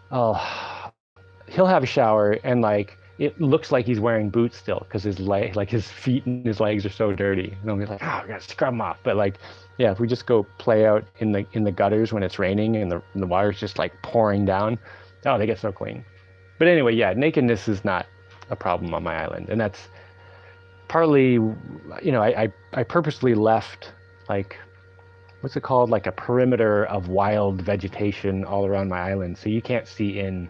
he'll have a shower and like, it looks like he's wearing boots still because his feet and his legs are so dirty. And I'll be like, I gotta scrub them off. But like, yeah, if we just go play out in the gutters when it's raining and the water's just like pouring down, they get so clean. But anyway, yeah, nakedness is not a problem on my island, and that's partly, I purposely left like, what's it called, like a perimeter of wild vegetation all around my island, so you can't see in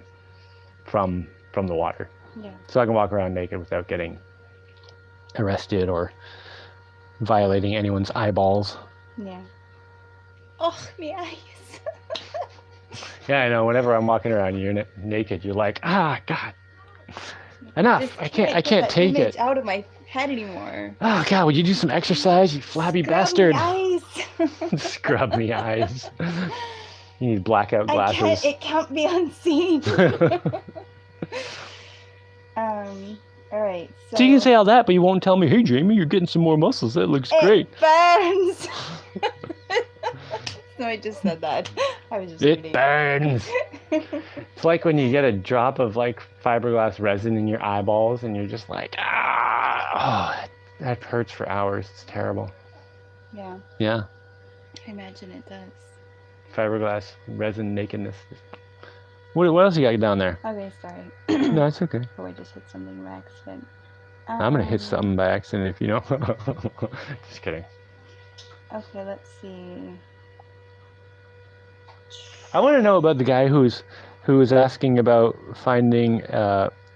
from the water. Yeah. So I can walk around naked without getting arrested or violating anyone's eyeballs. Yeah. Oh, my eyes. Yeah, I know. Whenever I'm walking around and you're naked, you're like, God, enough. I can't take it. Out of my head anymore. Oh God, would you do some exercise, you flabby bastard? Eyes. Scrub me eyes. You need blackout glasses. It can't be unseen. All right. So you can say all that, but you won't tell me, hey, Jaimie, you're getting some more muscles. That looks great. Burns. No, I just said that. I was just It reading. burns. It's like when you get a drop of like fiberglass resin in your eyeballs and you're just like, that hurts for hours. It's terrible. Yeah. Yeah. I imagine it does. Fiberglass resin nakedness. What else you got down there? Okay, sorry. No, it's okay. Oh, I just hit something by accident. I'm gonna hit something by accident if you know. Just kidding. Okay, let's see. I want to know about the guy who was asking about finding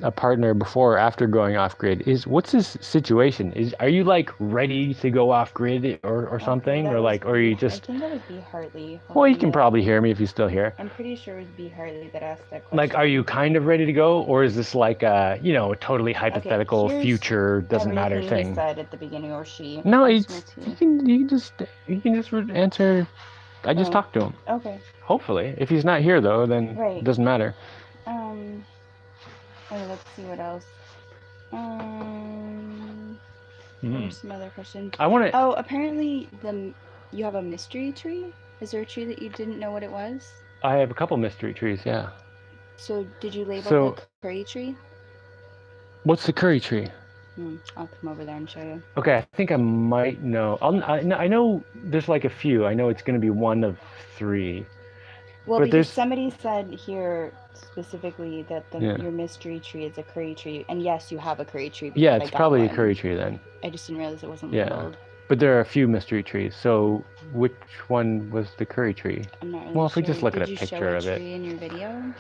a partner before or after going off grid. What's his situation? Are you like ready to go off grid or something, or are you just? I think that would be Hartley. Well, you can probably hear me if he's still here. I'm pretty sure it would be Hartley that asked that question. Like, are you kind of ready to go, or is this like a totally hypothetical future doesn't matter thing? He said at the beginning, or she. No, you can just answer. I just talked to him. Okay. Hopefully, if he's not here though, then it doesn't matter. Let's see what else. There's some other questions. I want to. Oh, apparently you have a mystery tree. Is there a tree that you didn't know what it was? I have a couple mystery trees. Yeah. So did you label the curry tree? What's the curry tree? I'll come over there and show you. Okay, I think I might know. I know there's like a few. I know it's going to be one of 3. Well, because somebody said here specifically that your mystery tree is a curry tree, and yes, you have a curry tree. Yeah, it's probably a curry tree then. I just didn't realize it wasn't labeled. But there are a few mystery trees. So which one was the curry tree? I'm not really Well, if we sure. just look at a picture of it. Did you show a tree in your video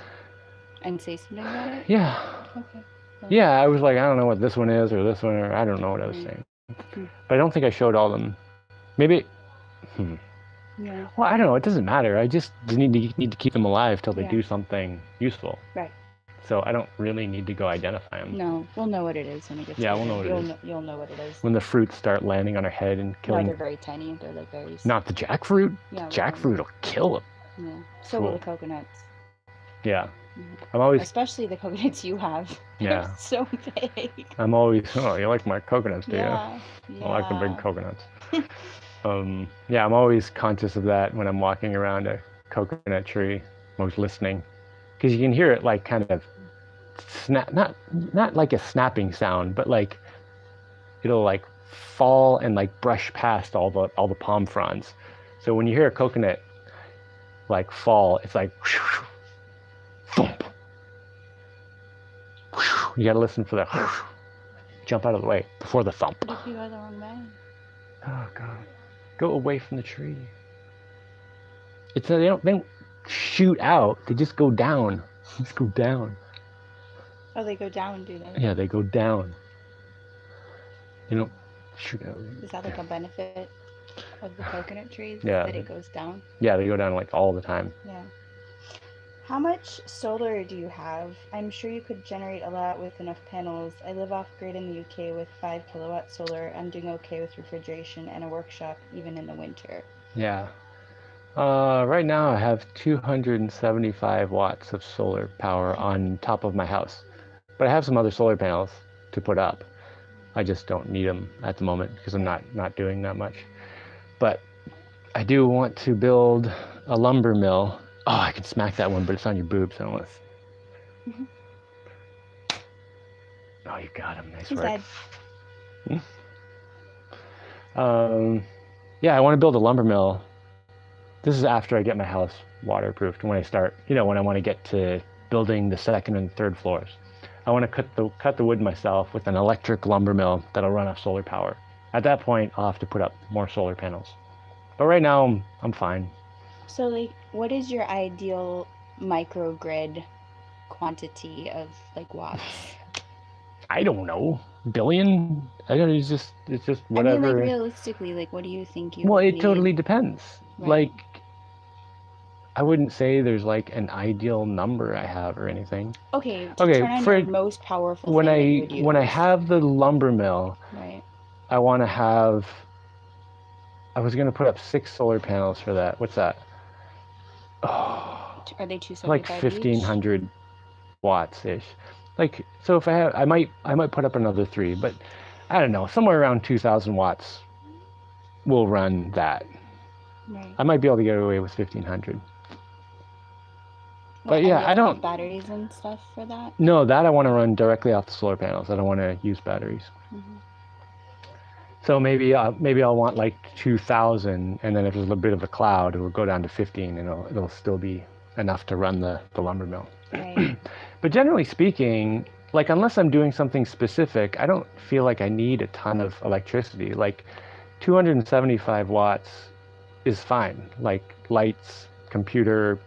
and say something about it? Yeah. Okay. Yeah, I was like, I don't know what this one is or this one, or I don't know what I was saying. But I don't think I showed all of them. Maybe. Yeah. Well, I don't know. It doesn't matter. I just need to keep them alive till they do something useful. Right. So I don't really need to go identify them. No, we'll know what it is when it gets Yeah, bigger. we'll know what it is. You'll know what it is. When the fruits start landing on our head and No, killing. they're very tiny. They're like very. Not the jackfruit. Yeah, Jackfruit will kill them. Yeah. So will the coconuts. Yeah. I'm always. Especially the coconuts you have. Yeah. They're so big. I'm always. Oh, you like my coconuts, do Yeah. you? I like the big coconuts. Yeah, I'm always conscious of that when I'm walking around a coconut tree. I'm always listening, because you can hear it like kind of snap, not like a snapping sound, but like it'll like fall and like brush past all the palm fronds. So when you hear a coconut like fall, it's like thump. You gotta listen for the jump out of the way before the thump. What if you go the wrong way? Oh God, go away from the tree. It's they don't shoot out. They just go down. Just go down. Oh, they go down, do they? Yeah, they go down. They don't shoot out. Is that like a benefit of the coconut trees? Yeah. That it goes down? Yeah, they go down like all the time. Yeah. How much solar do you have? I'm sure you could generate a lot with enough panels. I live off grid in the UK with 5 kilowatt solar. I'm doing okay with refrigeration and a workshop even in the winter. Yeah. Right now I have 275 watts of solar power on top of my house. But I have some other solar panels to put up. I just don't need them at the moment because I'm not doing that much. But I do want to build a lumber mill. Oh, I can smack that one, but it's on your boobs. I don't want to. Mm-hmm. Oh, you got him. Nice work. Yeah, I want to build a lumber mill. This is after I get my house waterproofed. When I start, when I want to get to building the second and third floors. I want to cut the wood myself with an electric lumber mill that'll run off solar power. At that point, I'll have to put up more solar panels. But right now, I'm fine. So, like, what is your ideal microgrid quantity of like watts? I don't know. Billion? I don't know. It's just whatever. I mean, like, realistically, like, what do you think you? Well, it need? Totally depends. Right. Like, I wouldn't say there's like an ideal number I have or anything. Okay. Turn on your most powerful. When I have the lumber mill, right. I want to have. I was gonna put up 6 solar panels for that. What's that? Oh, are they 275 like 1,500 watts ish. Like, so if I might put up another 3, but I don't know, somewhere around 2,000 watts will run that. Right. I might be able to get away with 1,500. Well, but yeah, I don't batteries and stuff for that. No, that I want to run directly off the solar panels. I don't want to use batteries. Mm-hmm. So maybe I'll want like 2,000, and then if there's a bit of a cloud, it will go down to 15, and it'll still be enough to run the lumber mill. Right. But generally speaking, like, unless I'm doing something specific, I don't feel like I need a ton of electricity. Like 275 watts is fine. Like lights, computer,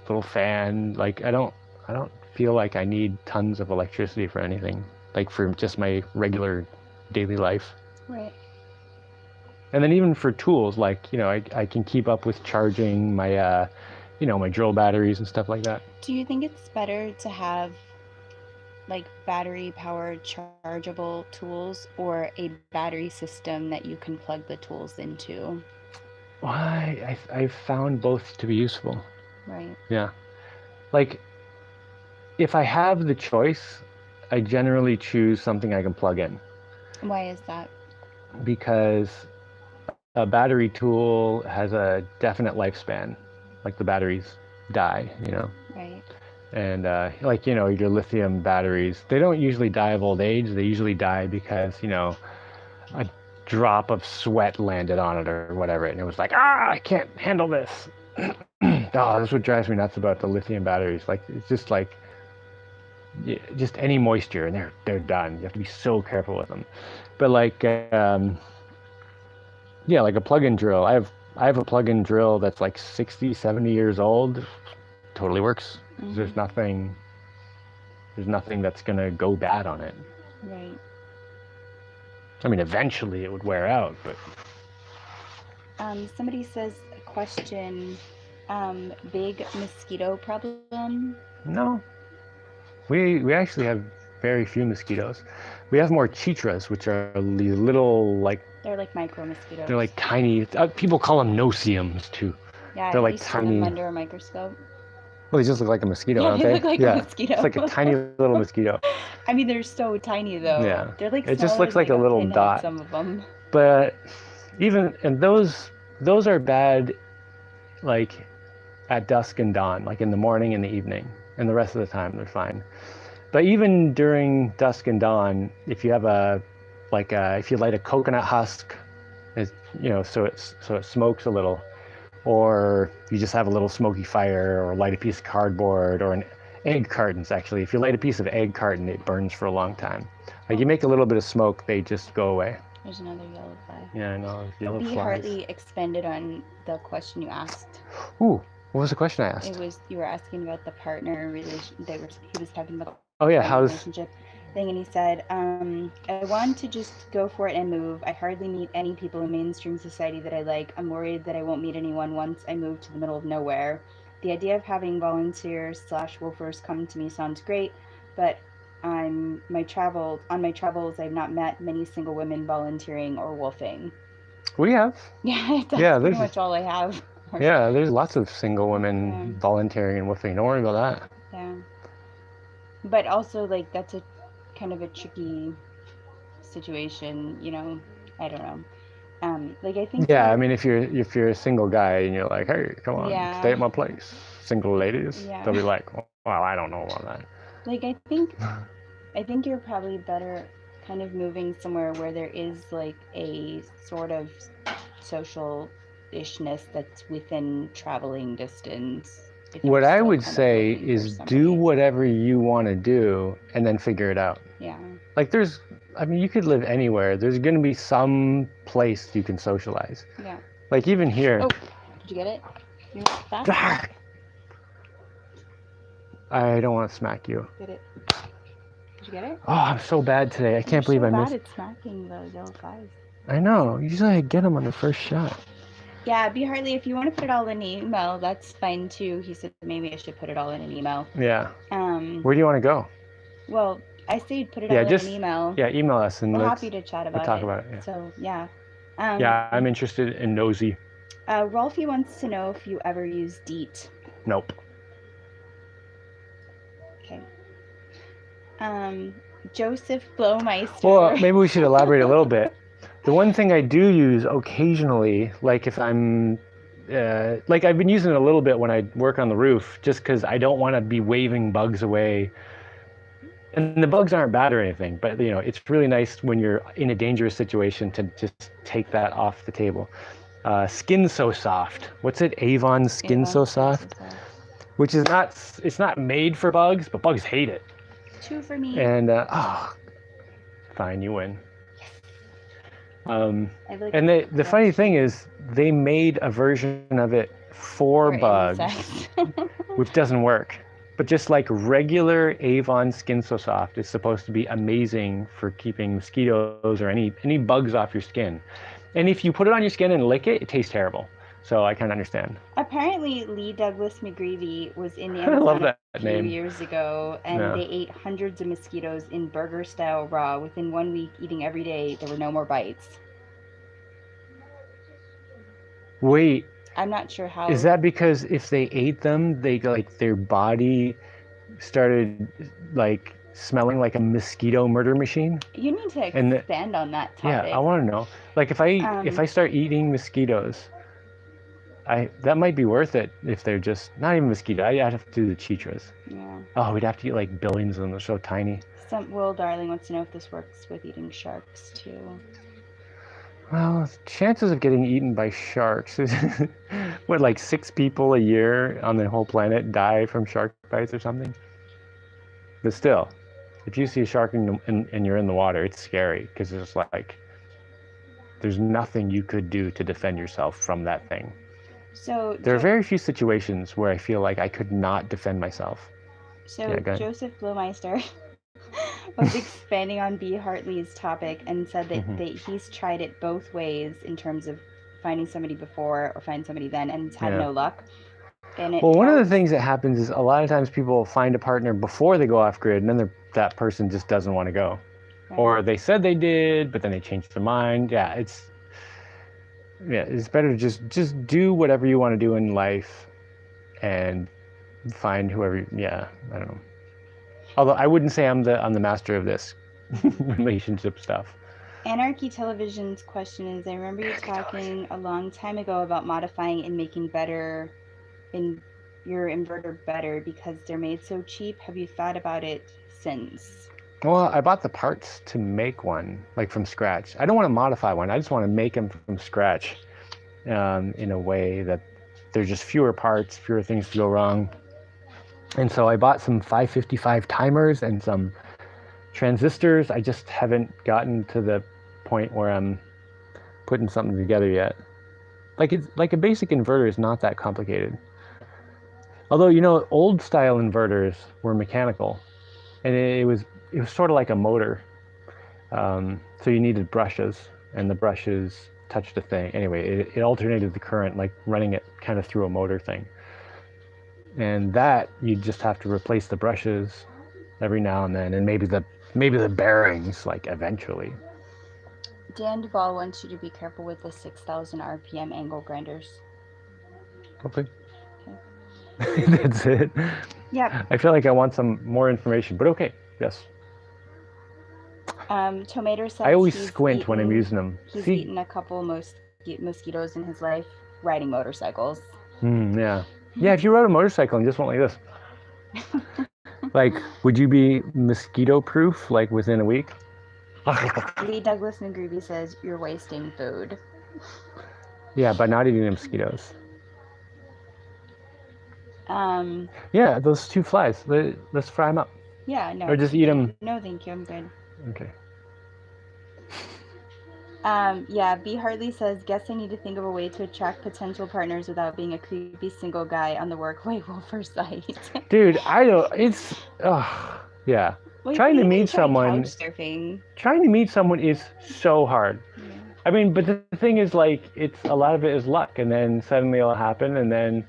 little fan. Like I don't feel like I need tons of electricity for anything. Like for just my regular daily life. Right. And then even for tools, like, I can keep up with charging my, my drill batteries and stuff like that. Do you think it's better to have like battery powered chargeable tools or a battery system that you can plug the tools into? Well, I've found both to be useful. Right. Yeah. Like, if I have the choice, I generally choose something I can plug in. Why is that? Because a battery tool has a definite lifespan. Like, the batteries die, Right. And like, your lithium batteries, they don't usually die of old age. They usually die because, a drop of sweat landed on it or whatever, and it was like, I can't handle this. That's what drives me nuts about the lithium batteries. Like, it's just like, just any moisture and they're done. You have to be so careful with them. But like, like a plug-in drill. I have a plug-in drill that's like 60, 70 years old. Totally works. Mm-hmm. There's nothing that's gonna go bad on it. Right. I mean, eventually it would wear out, but. Somebody says a question. Big mosquito problem? No. We actually have very few mosquitoes. We have more chitras, which are the little like. They're like micro mosquitoes. They're like tiny. People call them no-see-ums too. Yeah, they're have like you seen tiny. them under a microscope? Well, they just look like a mosquito, Yeah, don't they they? look like a mosquito. It's like a tiny little mosquito. I mean, they're so tiny though. Yeah. They're like It just smaller looks than like a little pinhead, dot. some of them. But even and those are bad, like at dusk and dawn, like in the morning and the evening, and the rest of the time they're fine. But even during dusk and dawn, if you have if you light a coconut husk, so it smokes a little, or you just have a little smoky fire, or light a piece of cardboard, or an egg cartons. Actually, if you light a piece of egg carton, it burns for a long time. Like you make a little bit of smoke, they just go away. There's another yellow fly. Yeah, I know. Yellow Bee flies. hardly expanded on the question you asked. Ooh, what was the question I asked? It was you were asking about the partner relation. He was talking about. Oh yeah, relationship thing, and he said, I want to just go for it and move. I hardly meet any people in mainstream society that I like. I'm worried that I won't meet anyone once I move to the middle of nowhere. The idea of having volunteers / wolfers come to me sounds great, but on my travels, I've not met many single women volunteering or wolfing. We have. Yeah, that's pretty much all I have. Yeah, there's lots of single women volunteering and wolfing. Don't worry about that. Yeah. But also, like, that's a kind of a tricky situation, I don't know. Like, I think. Yeah, I mean, if you're a single guy and you're like, hey, come on, stay at my place, single ladies, they'll be like, well, I don't know about that. Like, I think you're probably better kind of moving somewhere where there is like a sort of social-ishness that's within traveling distance. What I would say is do whatever you want to do and then figure it out. Yeah. Like you could live anywhere. There's going to be some place you can socialize. Yeah. Like even here. Oh, did you get it? You want that? I don't want to smack you. Get it? Did you get it? Oh, I'm so bad today. I can't believe I missed. You're so bad at smacking the yellow flies. I know. Usually I get them on the first shot. Yeah, B. Hartley, if you want to put it all in an email, that's fine too. He said maybe I should put it all in an email. Yeah. Where do you want to go? Well, I say put it all in an email. Yeah, email us and we're happy to chat about it. Talk about it. Yeah. So, yeah. Yeah, I'm interested in nosy. Rolfie wants to know if you ever use DEET. Nope. Okay. Joseph Blowmeister. Well, maybe we should elaborate a little bit. The one thing I do use occasionally, like if I'm, like I've been using it a little bit when I work on the roof, just because I don't want to be waving bugs away. And the bugs aren't bad or anything, but it's really nice when you're in a dangerous situation to just take that off the table. Skin So Soft. What's it? Avon Skin So Soft? Which is it's not made for bugs, but bugs hate it. 2 for me. And, fine, you win. And the funny thing is, they made a version of it for bugs, which doesn't work. But just like regular Avon Skin So Soft is supposed to be amazing for keeping mosquitoes or any bugs off your skin. And if you put it on your skin and lick it, it tastes terrible. So I kind of understand. Apparently, Lee Douglas McGreevy was in the Amazon a few years ago, and they ate hundreds of mosquitoes in burger-style raw. Within 1 week, eating every day, there were no more bites. Wait. I'm not sure how. Is that because if they ate them, their body started smelling like a mosquito murder machine? You need to expand on that topic. Yeah, I want to know. Like if I start eating mosquitoes, that might be worth it if they're just not even mosquito. I'd have to do the chitras. Yeah. Oh, we'd have to eat like billions of them. They're so tiny. Will Darling wants to know if this works with eating sharks too. Well, chances of getting eaten by sharks is what, like 6 people a year on the whole planet die from shark bites or something. But still, if you see a shark and you're in the water, it's scary because it's like there's nothing you could do to defend yourself from that thing. So there are very few situations where I feel like I could not defend myself. So Joseph Blowmeister was expanding on B. Hartley's topic and said that, that he's tried it both ways in terms of finding somebody before or find somebody then, and he's had no luck. And it Well, one of the helps. things that happens is a lot of times people find a partner before they go off grid, and then that person just doesn't want to go. Right. Or they said they did, but then they changed their mind. Yeah, it's better to just do whatever you want to do in life and find whoever. Yeah, I don't know. Although I wouldn't say I'm the master of this relationship stuff. Anarchy Television's question is, I remember you talking a long time ago about modifying and making better in your inverter better because they're made so cheap. Have you thought about it since? Well, I bought the parts to make one, like from scratch. I don't want to modify one. I just want to make them from scratch in a way that there's just fewer parts, fewer things to go wrong. And so I bought some 555 timers and some transistors. I just haven't gotten to the point where I'm putting something together yet. Like a basic inverter is not that complicated. Although, old style inverters were mechanical, and it was sort of like a motor. So you needed brushes, and the brushes touched a thing. Anyway, it alternated the current, like running it kind of through a motor thing. And that you just have to replace the brushes every now and then, and maybe the bearings, like eventually. Dan Duvall wants you to be careful with the 6,000 RPM angle grinders. Okay. That's it. Yep. I feel like I want some more information, but okay. Yes. Tomato says I always squint when I'm using them. He's eaten a couple mosquitoes in his life riding motorcycles. Yeah. Yeah, if you rode a motorcycle and just went like this, like, would you be mosquito proof like within a week? Lee Douglas Nagrubi says you're wasting food. Yeah, by not eating the mosquitoes. Yeah, those two flies. Let's fry them up. Yeah, no. Or just eat them. No, thank you. I'm good. Okay. Yeah, B. Hartley says, guess I need to think of a way to attract potential partners without being a creepy single guy on the workaway welfare site. Dude, I don't, it's, yeah. Well, trying to meet someone is so hard. Yeah. I mean, but the thing is, like, a lot of it is luck, and then suddenly it'll happen, and then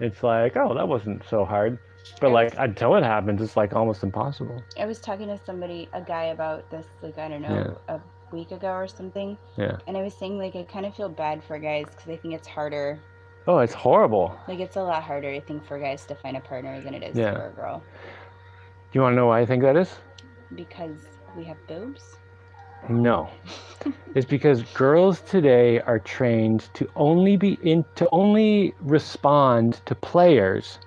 it's like, oh, that wasn't so hard. But like, until it happens, it's like almost impossible. I was talking to a guy about this, like, I don't know, a week ago or something. Yeah. And I was saying, like, I kind of feel bad for guys because I think it's harder. Oh, it's horrible. Like, it's a lot harder, I think, for guys to find a partner than it is for a girl. Do you want to know why I think that is? Because we have boobs? No. It's because girls today are trained to only respond to players.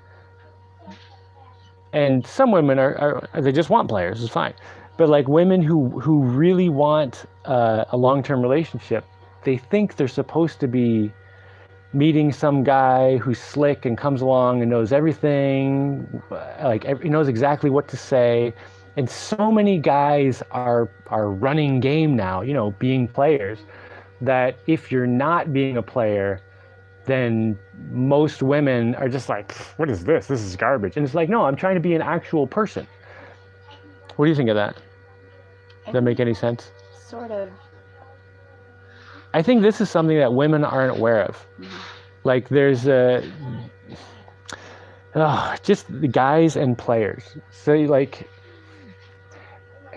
And some women are they just want players, it's fine. But like women who really want a long-term relationship, they think they're supposed to be meeting some guy who's slick and comes along and knows everything, like he knows exactly what to say. And so many guys are running game now, being players, that if you're not being a player, then most women are just like, what is this? This is garbage. And it's like, no, I'm trying to be an actual person. What do you think of that? Does that make any sense? Sort of. I think this is something that women aren't aware of. Mm-hmm. Like there's just the guys and players. So like,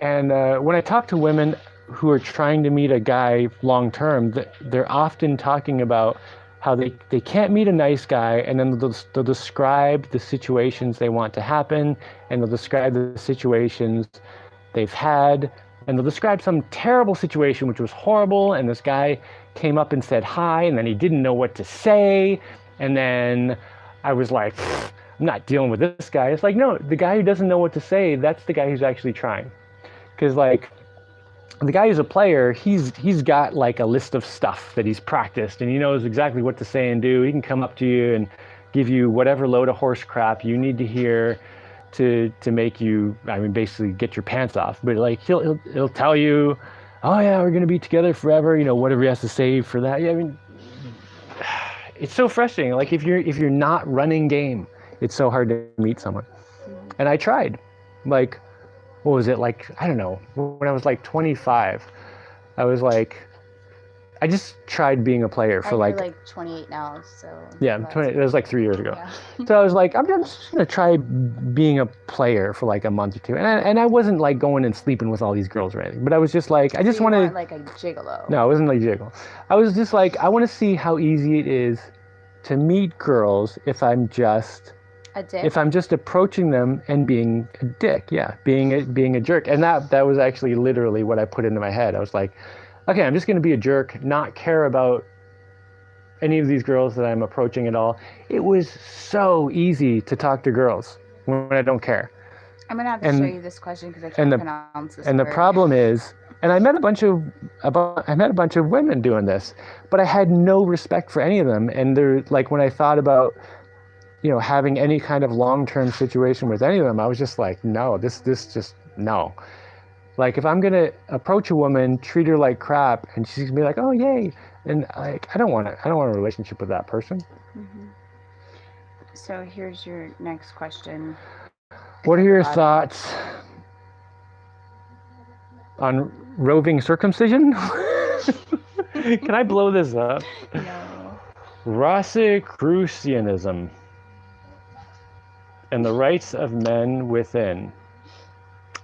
and when I talk to women who are trying to meet a guy long term, they're often talking about how they can't meet a nice guy, and then they'll describe the situations they want to happen, and they'll describe the situations they've had, and they'll describe some terrible situation which was horrible, and this guy came up and said hi, and then he didn't know what to say, and then I was like, I'm not dealing with this guy. It's like, no, the guy who doesn't know what to say, that's the guy who's actually trying. Because like, the guy who's a player, he's got like a list of stuff that he's practiced, and he knows exactly what to say and do. He can come up to you and give you whatever load of horse crap you need to hear to make you, I mean, basically get your pants off. But like he'll tell you, oh yeah, we're gonna be together forever, whatever he has to say for that. Yeah, I mean, it's so frustrating. Like if you're not running game, it's so hard to meet someone. And I tried, like, what was it, like, I don't know, when I was like 25, I was like, I just tried being a player for and you're like 28 now, so yeah, I'm 20. It was like 3 years ago. yeah. So I was like, I'm just gonna try being a player for like a month or two, and I wasn't like going and sleeping with all these girls or anything, but I was just like, I just wanted like a gigolo. No, it wasn't like jiggle. I was just like, I want to see how easy it is to meet girls if I'm just A dick? if I'm just approaching them and being a dick, being a jerk. And that was actually literally what I put into my head. I was like, okay, I'm just going to be a jerk, not care about any of these girls that I'm approaching at all. It was so easy to talk to girls when I don't care. I'm gonna have to show you this question because I can't pronounce this And word. the problem is, and I met a bunch of women doing this, but I had no respect for any of them. And they're like, when I thought about, having any kind of long-term situation with any of them, I was just like, no, this just no. Like, if I'm gonna approach a woman, treat her like crap, and she's gonna be like, oh yay, and like, I don't want a relationship with that person. Mm-hmm. So here's your next question. What are your thoughts on roving circumcision? Can I blow this up? No. Rosicrucianism and the rights of men within.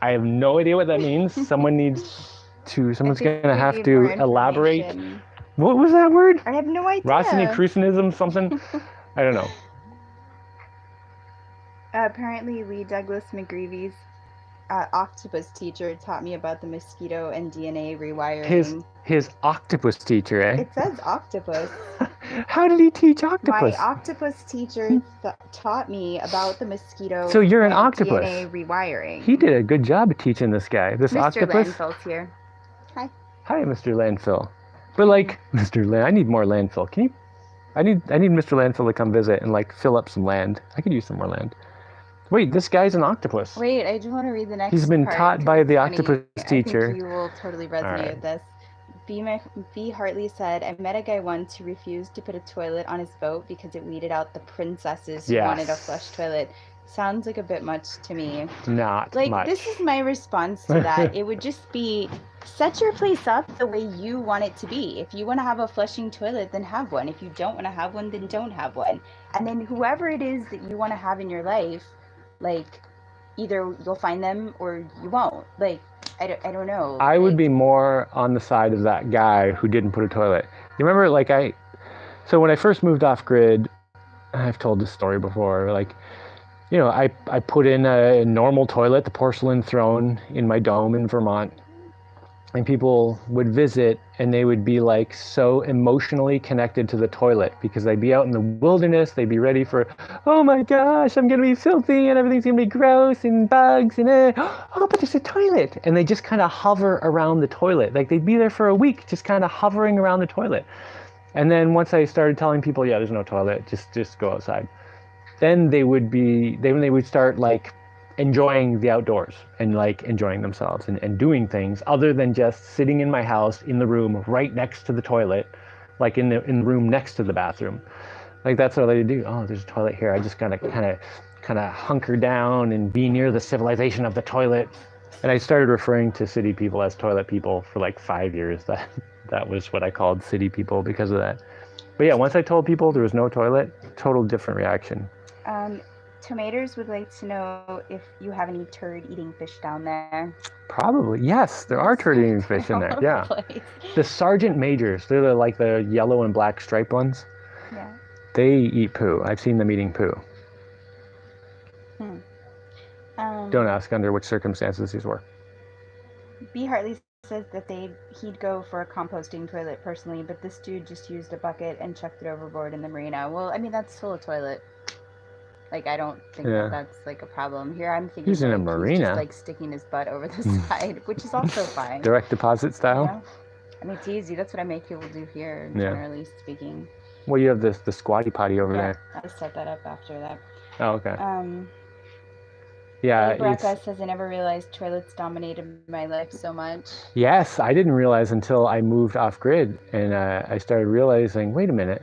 I have no idea what that means. Someone's gonna have to elaborate. What was that word? I have no idea. Rosicrucianism, something? I don't know. Apparently, Lee Douglas McGreevy's octopus teacher taught me about the mosquito and DNA rewiring. His octopus teacher, eh? It says octopus. How did he teach octopus? My octopus teacher taught me about the mosquito. So you're an octopus. DNA rewiring. He did a good job of teaching this guy. This Mr. octopus. Landfill's here. Hi. Hi, Mr. Landfill. But like, I need more landfill. Can you? I need Mr. Landfill to come visit and like fill up some land. I could use some more land. Wait, this guy's an octopus. Wait, I do want to read the next He's been part, taught by the octopus teacher. I think you will totally resonate with this. B. Hartley said, I met a guy once who refused to put a toilet on his boat because it weeded out the princesses who wanted a flush toilet. Sounds like a bit much to me. Not like, much. This is my response to that. It would just be, set your place up the way you want it to be. If you want to have a flushing toilet, then have one. If you don't want to have one, then don't have one. And then whoever it is that you want to have in your life, like, either you'll find them or you won't. Like, I don't know. I would be more on the side of that guy who didn't put a toilet. You remember, so when I first moved off grid, I've told this story before, like, I put in a normal toilet, the porcelain throne in my dome in Vermont, and people would visit and they would be like so emotionally connected to the toilet because they'd be out in the wilderness, they'd be ready for, oh my gosh, I'm gonna be filthy and everything's gonna be gross and bugs and oh, but there's a toilet. And they just kind of hover around the toilet. Like, they'd be there for a week just kind of hovering around the toilet. And then once I started telling people, yeah, there's no toilet, just go outside, then they would start like enjoying the outdoors and like enjoying themselves and doing things other than just sitting in my house in the room right next to the toilet, like in the room next to the bathroom. Like, that's what they do. Oh, there's a toilet here. I just gotta kind of hunker down and be near the civilization of the toilet. And I started referring to city people as toilet people for like 5 years. That was what I called city people because of that. But yeah, once I told people there was no toilet, total different reaction. Tomatoes would like to know if you have any turd-eating fish down there. Probably, yes. There are turd-eating fish in there, yeah. The sergeant majors, they're like the yellow and black striped ones. Yeah. They eat poo. I've seen them eating poo. Don't ask under which circumstances these were. B. Hartley says that he'd go for a composting toilet personally, but this dude just used a bucket and chucked it overboard in the marina. Well, I mean, that's still a toilet. Like, I don't think that's like a problem. Here I'm thinking he's in a marina. He's just like sticking his butt over the side, which is also fine. Direct deposit style? I mean, it's easy. That's what I make people do here, generally speaking. Well, you have the squatty potty over there. I'll set that up after that. Oh, okay. Yeah. Rebecca says, I never realized toilets dominated my life so much. Yes, I didn't realize until I moved off grid and I started realizing, wait a minute,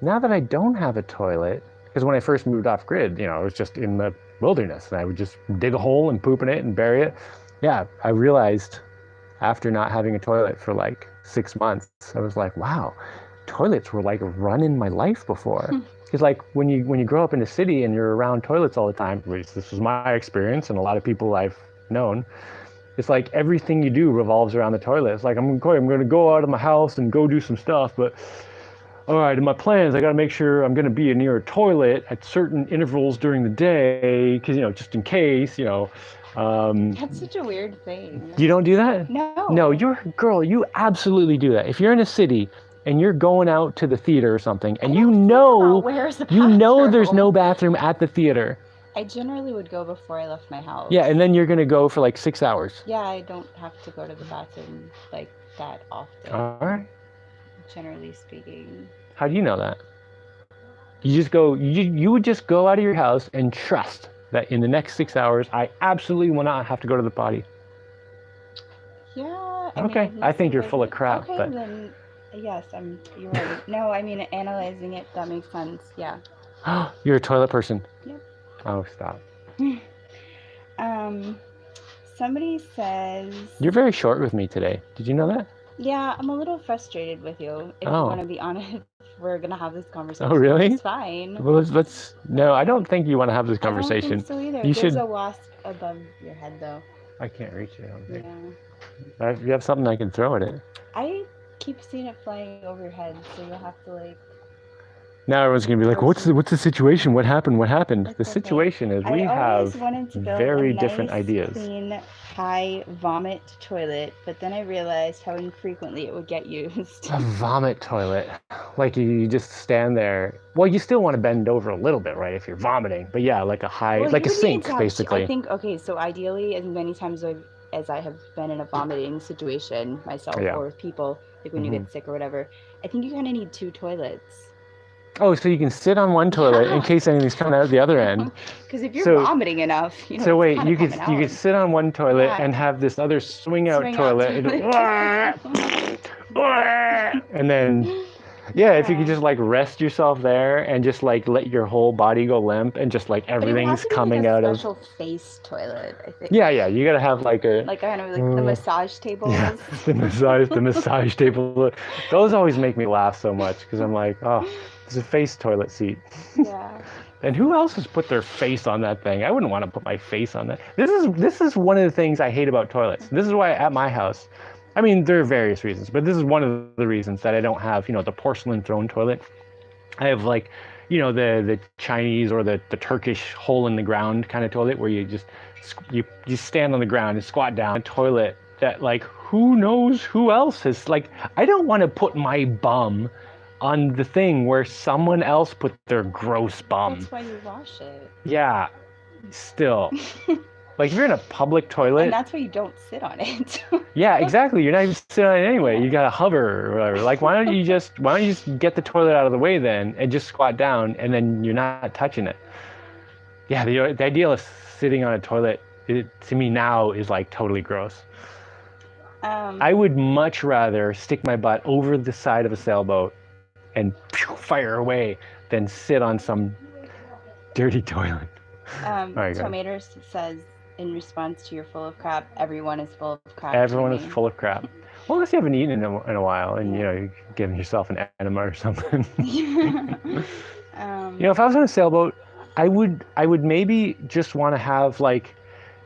now that I don't have a toilet, because when I first moved off grid, it was just in the wilderness and I would just dig a hole and poop in it and bury it. Yeah, I realized after not having a toilet for like 6 months, I was like, wow, toilets were like running my life before. Because like when you grow up in a city and you're around toilets all the time, which this was my experience and a lot of people I've known, it's like everything you do revolves around the toilet. It's like I'm going to go out of my house and go do some stuff, but all right, in my plans, I got to make sure I'm going to be near a toilet at certain intervals during the day, because just in case, That's such a weird thing. You don't do that? No. No, you're a girl. You absolutely do that. If you're in a city and you're going out to the theater or something, and where's the bathroom? there's no bathroom at the theater. I generally would go before I left my house. Yeah, and then you're going to go for like 6 hours. Yeah, I don't have to go to the bathroom like that often. All right. Generally speaking. How do you know that? You just go, you would just go out of your house and trust that in the next 6 hours, I absolutely will not have to go to the potty. Yeah. Okay. I think you're full of crap. Okay, but... then yes, you're right. No, I mean, analyzing it, that makes sense. Yeah. You're a toilet person. Yep. Oh, stop. Somebody says... You're very short with me today. Did you know that? Yeah, I'm a little frustrated with you. If you want to be honest, we're going to have this conversation. Oh, really? It's fine. Well, let's... No, I don't think you want to have this conversation. I don't think so either. There's a wasp above your head, though. I can't reach it, I don't think. Yeah. If you have something I can throw at it. I keep seeing it flying over your head, so you'll have to, like... Now everyone's going to be like, what's the situation? What happened? What happened? It's the situation is we have very different ideas. Clean, high vomit toilet, but then I realized how infrequently it would get used. A vomit toilet. Like you just stand there. Well, you still want to bend over a little bit, right? If you're vomiting. But yeah, like a like a sink, basically. I think, okay, so ideally, as many times as I have been in a vomiting situation myself or with people, like when you get sick or whatever, I think you kind of need 2 toilets. Oh, so you can sit on one toilet in case anything's coming out of the other end. Because if you're vomiting enough, so wait, you could sit on one toilet and have this other swing out toilet. And then, if you could just like rest yourself there and just like let your whole body go limp and just like everything's coming out of. Special face toilet, I think. Yeah, you gotta have like a. Like kind of like the massage tables. Yeah, the massage table. Those always make me laugh so much because I'm like, oh. It's a face toilet seat. Yeah. And who else has put their face on that thing? I wouldn't want to put my face on that. This is one of the things I hate about toilets. This is why at my house, I mean, there are various reasons, but this is one of the reasons that I don't have, the porcelain throne toilet. I have like, the Chinese or the Turkish hole in the ground kind of toilet where you just stand on the ground and squat down. A toilet that like, who knows who else has like, I don't want to put my bum on the thing where someone else put their gross bum. That's why you wash it. Yeah, still. Like if you're in a public toilet. And that's why you don't sit on it. Yeah, exactly. You're not even sitting on it anyway. You gotta hover or whatever. Like why don't you just get the toilet out of the way then and just squat down and then you're not touching it. Yeah, the idea of sitting on a toilet to me now is like totally gross. I would much rather stick my butt over the side of a sailboat and fire away than sit on some dirty toilet. Tomatoes says, in response to your full of crap, everyone is full of crap. Everyone is full of crap. Well, unless you haven't eaten in a while and, you're giving yourself an enema or something. If I was on a sailboat, I would maybe just want to have like,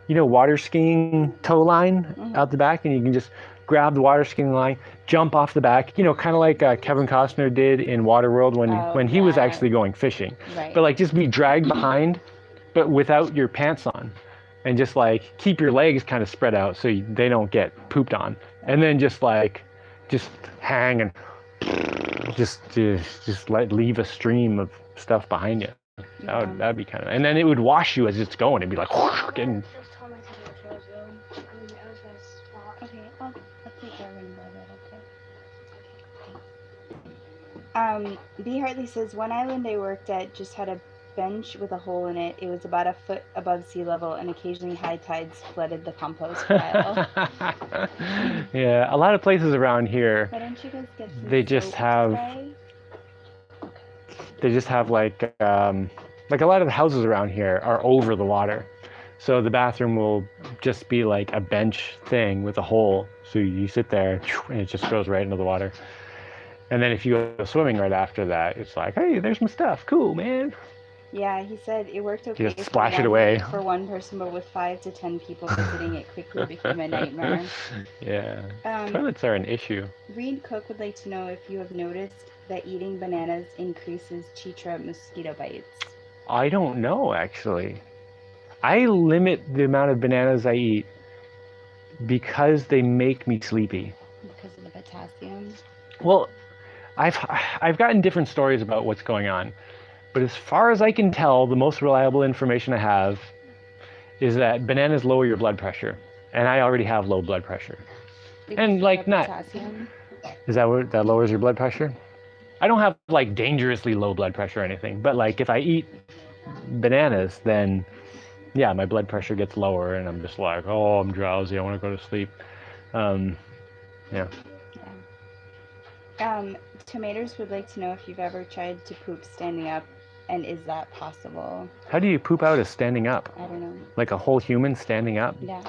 water skiing tow line out the back and you can just grab the water skiing line, jump off the back, kind of like Kevin Costner did in Waterworld when he was actually going fishing. Right. But like just be dragged behind, but without your pants on, and just like keep your legs kind of spread out so they don't get pooped on, and then just hang and just leave a stream of stuff behind you. That'd be kind of, and then it would wash you as it's going. It'd be like getting. B. Hartley says, one island I worked at just had a bench with a hole in it. It was about a foot above sea level, and occasionally high tides flooded the compost pile. Yeah, a lot of places around here, why don't you guys get some they just have like a lot of the houses around here are over the water. So the bathroom will just be like a bench thing with a hole So you sit there and it just goes right into the water. And then if you go swimming right after that, it's like, hey, there's my stuff. Cool, man. Yeah, he said it worked okay. You just splash it away. For one person, but with 5 to 10 people visiting, it quickly became a nightmare. Yeah. Toilets are an issue. Reed Cook would like to know if you have noticed that eating bananas increases chytrid mosquito bites. I don't know, actually. I limit the amount of bananas I eat because they make me sleepy. Because of the potassium? Well, I've gotten different stories about what's going on. But as far as I can tell, the most reliable information I have is that bananas lower your blood pressure. And I already have low blood pressure. Because and like not... potassium? Is that what that lowers your blood pressure? I don't have like dangerously low blood pressure or anything. But like if I eat bananas, then yeah, my blood pressure gets lower and I'm just like, oh, I'm drowsy. I want to go to sleep. Yeah. Tomatoes would like to know if you've ever tried to poop standing up, and is that possible? How do you poop out as standing up? I don't know. Like a whole human standing up? Yeah.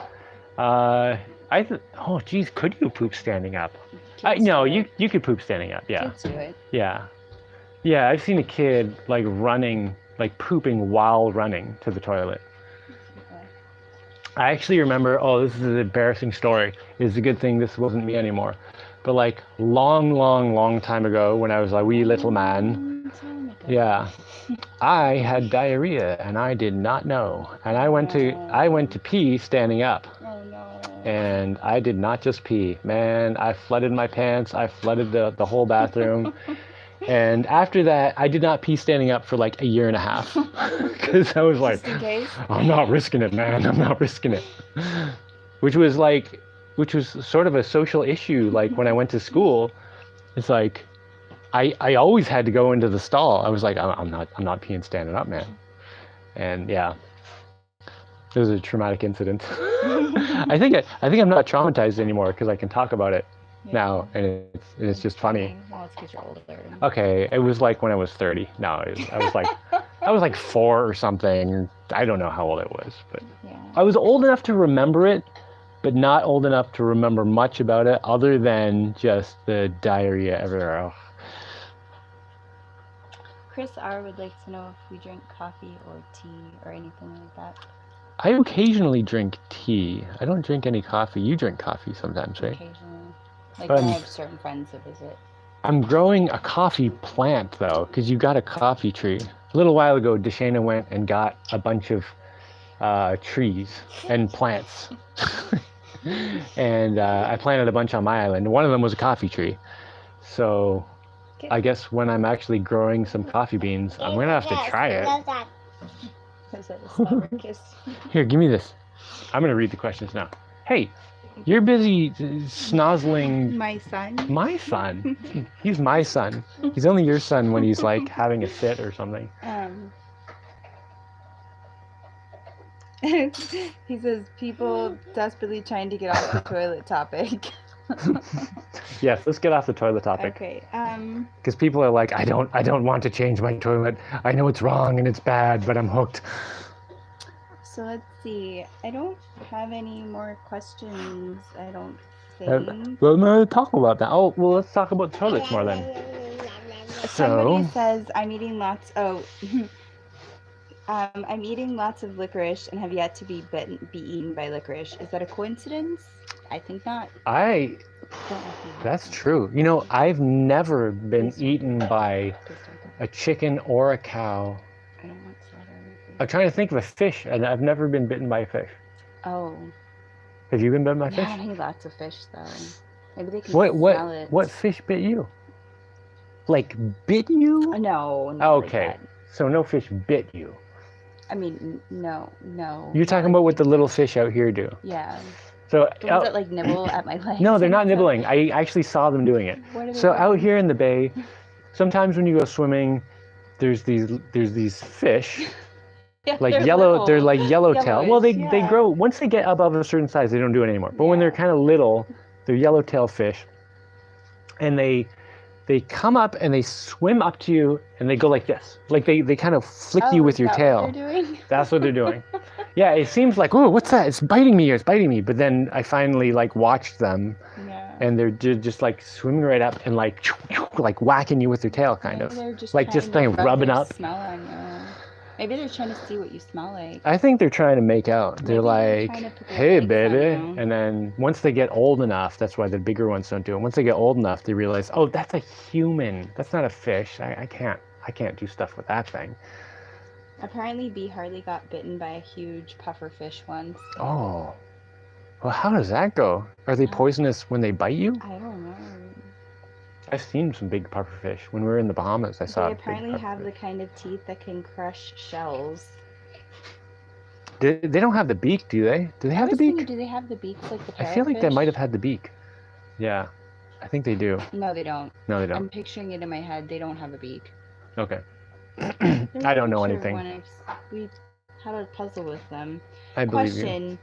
Oh, geez, could you poop standing up? No, you could poop standing up. Yeah. Kids do it. Yeah. Yeah, I've seen a kid like running, like pooping while running to the toilet. Okay. I actually remember, oh, this is an embarrassing story. It's a good thing this wasn't me anymore. But like long time ago when I was a wee little man, yeah, I had diarrhea and I did not know. And I went to pee standing up. Oh no. And I did not just pee. Man, I flooded my pants. I flooded the whole bathroom. And after that, I did not pee standing up for like a year and a half. Because I was like, I'm not risking it, man. I'm not risking it. Which was sort of a social issue. Like when I went to school, it's like, I always had to go into the stall. I was like, I'm not peeing standing up, man. And yeah, it was a traumatic incident. I think I'm not traumatized anymore because I can talk about it now, and it's just funny. Well, it's because you're older. Okay, it was like when I was 30. No, I was like 4 or something. I don't know how old I was, but yeah. I was old enough to remember it, but not old enough to remember much about it other than just the diarrhea everywhere else. Chris R. would like to know if we drink coffee or tea or anything like that. I occasionally drink tea. I don't drink any coffee. You drink coffee sometimes, right? Occasionally. Like when I have certain friends that visit. I'm growing a coffee plant, though, because you got a coffee tree. A little while ago, Dashaina went and got a bunch of trees and plants. And I planted a bunch on my island. One of them was a coffee tree. So I guess when I'm actually growing some coffee beans, I'm going to have to try it. Is that a sour kiss? Here, give me this. I'm going to read the questions now. Hey, you're busy snozzling... My son? My son. He's my son. He's only your son when he's like having a fit or something. He says, people desperately trying to get off the toilet topic. Yes, let's get off the toilet topic. Okay. Because people are like, I don't want to change my toilet. I know it's wrong and it's bad, but I'm hooked. So let's see. I don't have any more questions, I don't think. Well, no, talk about that. Oh, well, let's talk about toilets more then. Somebody says, I'm eating lots of licorice and have yet to be eaten by licorice. Is that a coincidence? I think not. That's true. You know, I've never been eaten by a chicken or a cow. I don't want that. I'm trying to think of a fish, and I've never been bitten by a fish. Oh. Have you been bitten by a fish? Yeah, I need lots of fish, though. Maybe they can smell it. What fish bit you? Like, bit you? No. Okay. Like that. So no fish bit you. I mean, no. You're talking about what the little fish out here do? Yeah. So the ones that like nibble at my legs. No, they're not nibbling. I actually saw them doing it. What are they so doing? Out here in the bay, sometimes when you go swimming, there's these fish, yeah, like they're yellow. little. They're like yellowtail. Yellowish, Well, they grow once they get above a certain size. They don't do it anymore. But when they're kind of little, they're yellowtail fish, and they come up and they swim up to you and they go like this. Like they kind of flick you with your tail. What they're doing? That's what they're doing. Yeah, it seems like, oh, what's that? It's biting me. But then I finally like watched them And they're just like swimming right up and like whacking you with their tail, kind of. They're just like just like rubbing their up. Smell on you. Maybe they're trying to see what you smell like. I think they're trying to make out. Maybe They're like, trying to put their hey, eggs on baby. you. And then once they get old enough, that's why the bigger ones don't do it. Once they get old enough, they realize, oh, that's a human. That's not a fish. I can't do stuff with that thing. Apparently, B. Harley got bitten by a huge pufferfish once. Oh. Well, how does that go? Are they poisonous when they bite you? I don't know. I've seen some big pufferfish. When we were in the Bahamas, I saw They apparently have the kind of teeth that can crush shells. They don't have the beak, do they? Do they have the beak? Do they have the beaks like the parrotfish? I feel like they might have had the beak. Yeah, I think they do. No, they don't. No, they don't. I'm picturing it in my head. They don't have a beak. Okay. I don't know anything. We had a puzzle with them. I believe you. Question.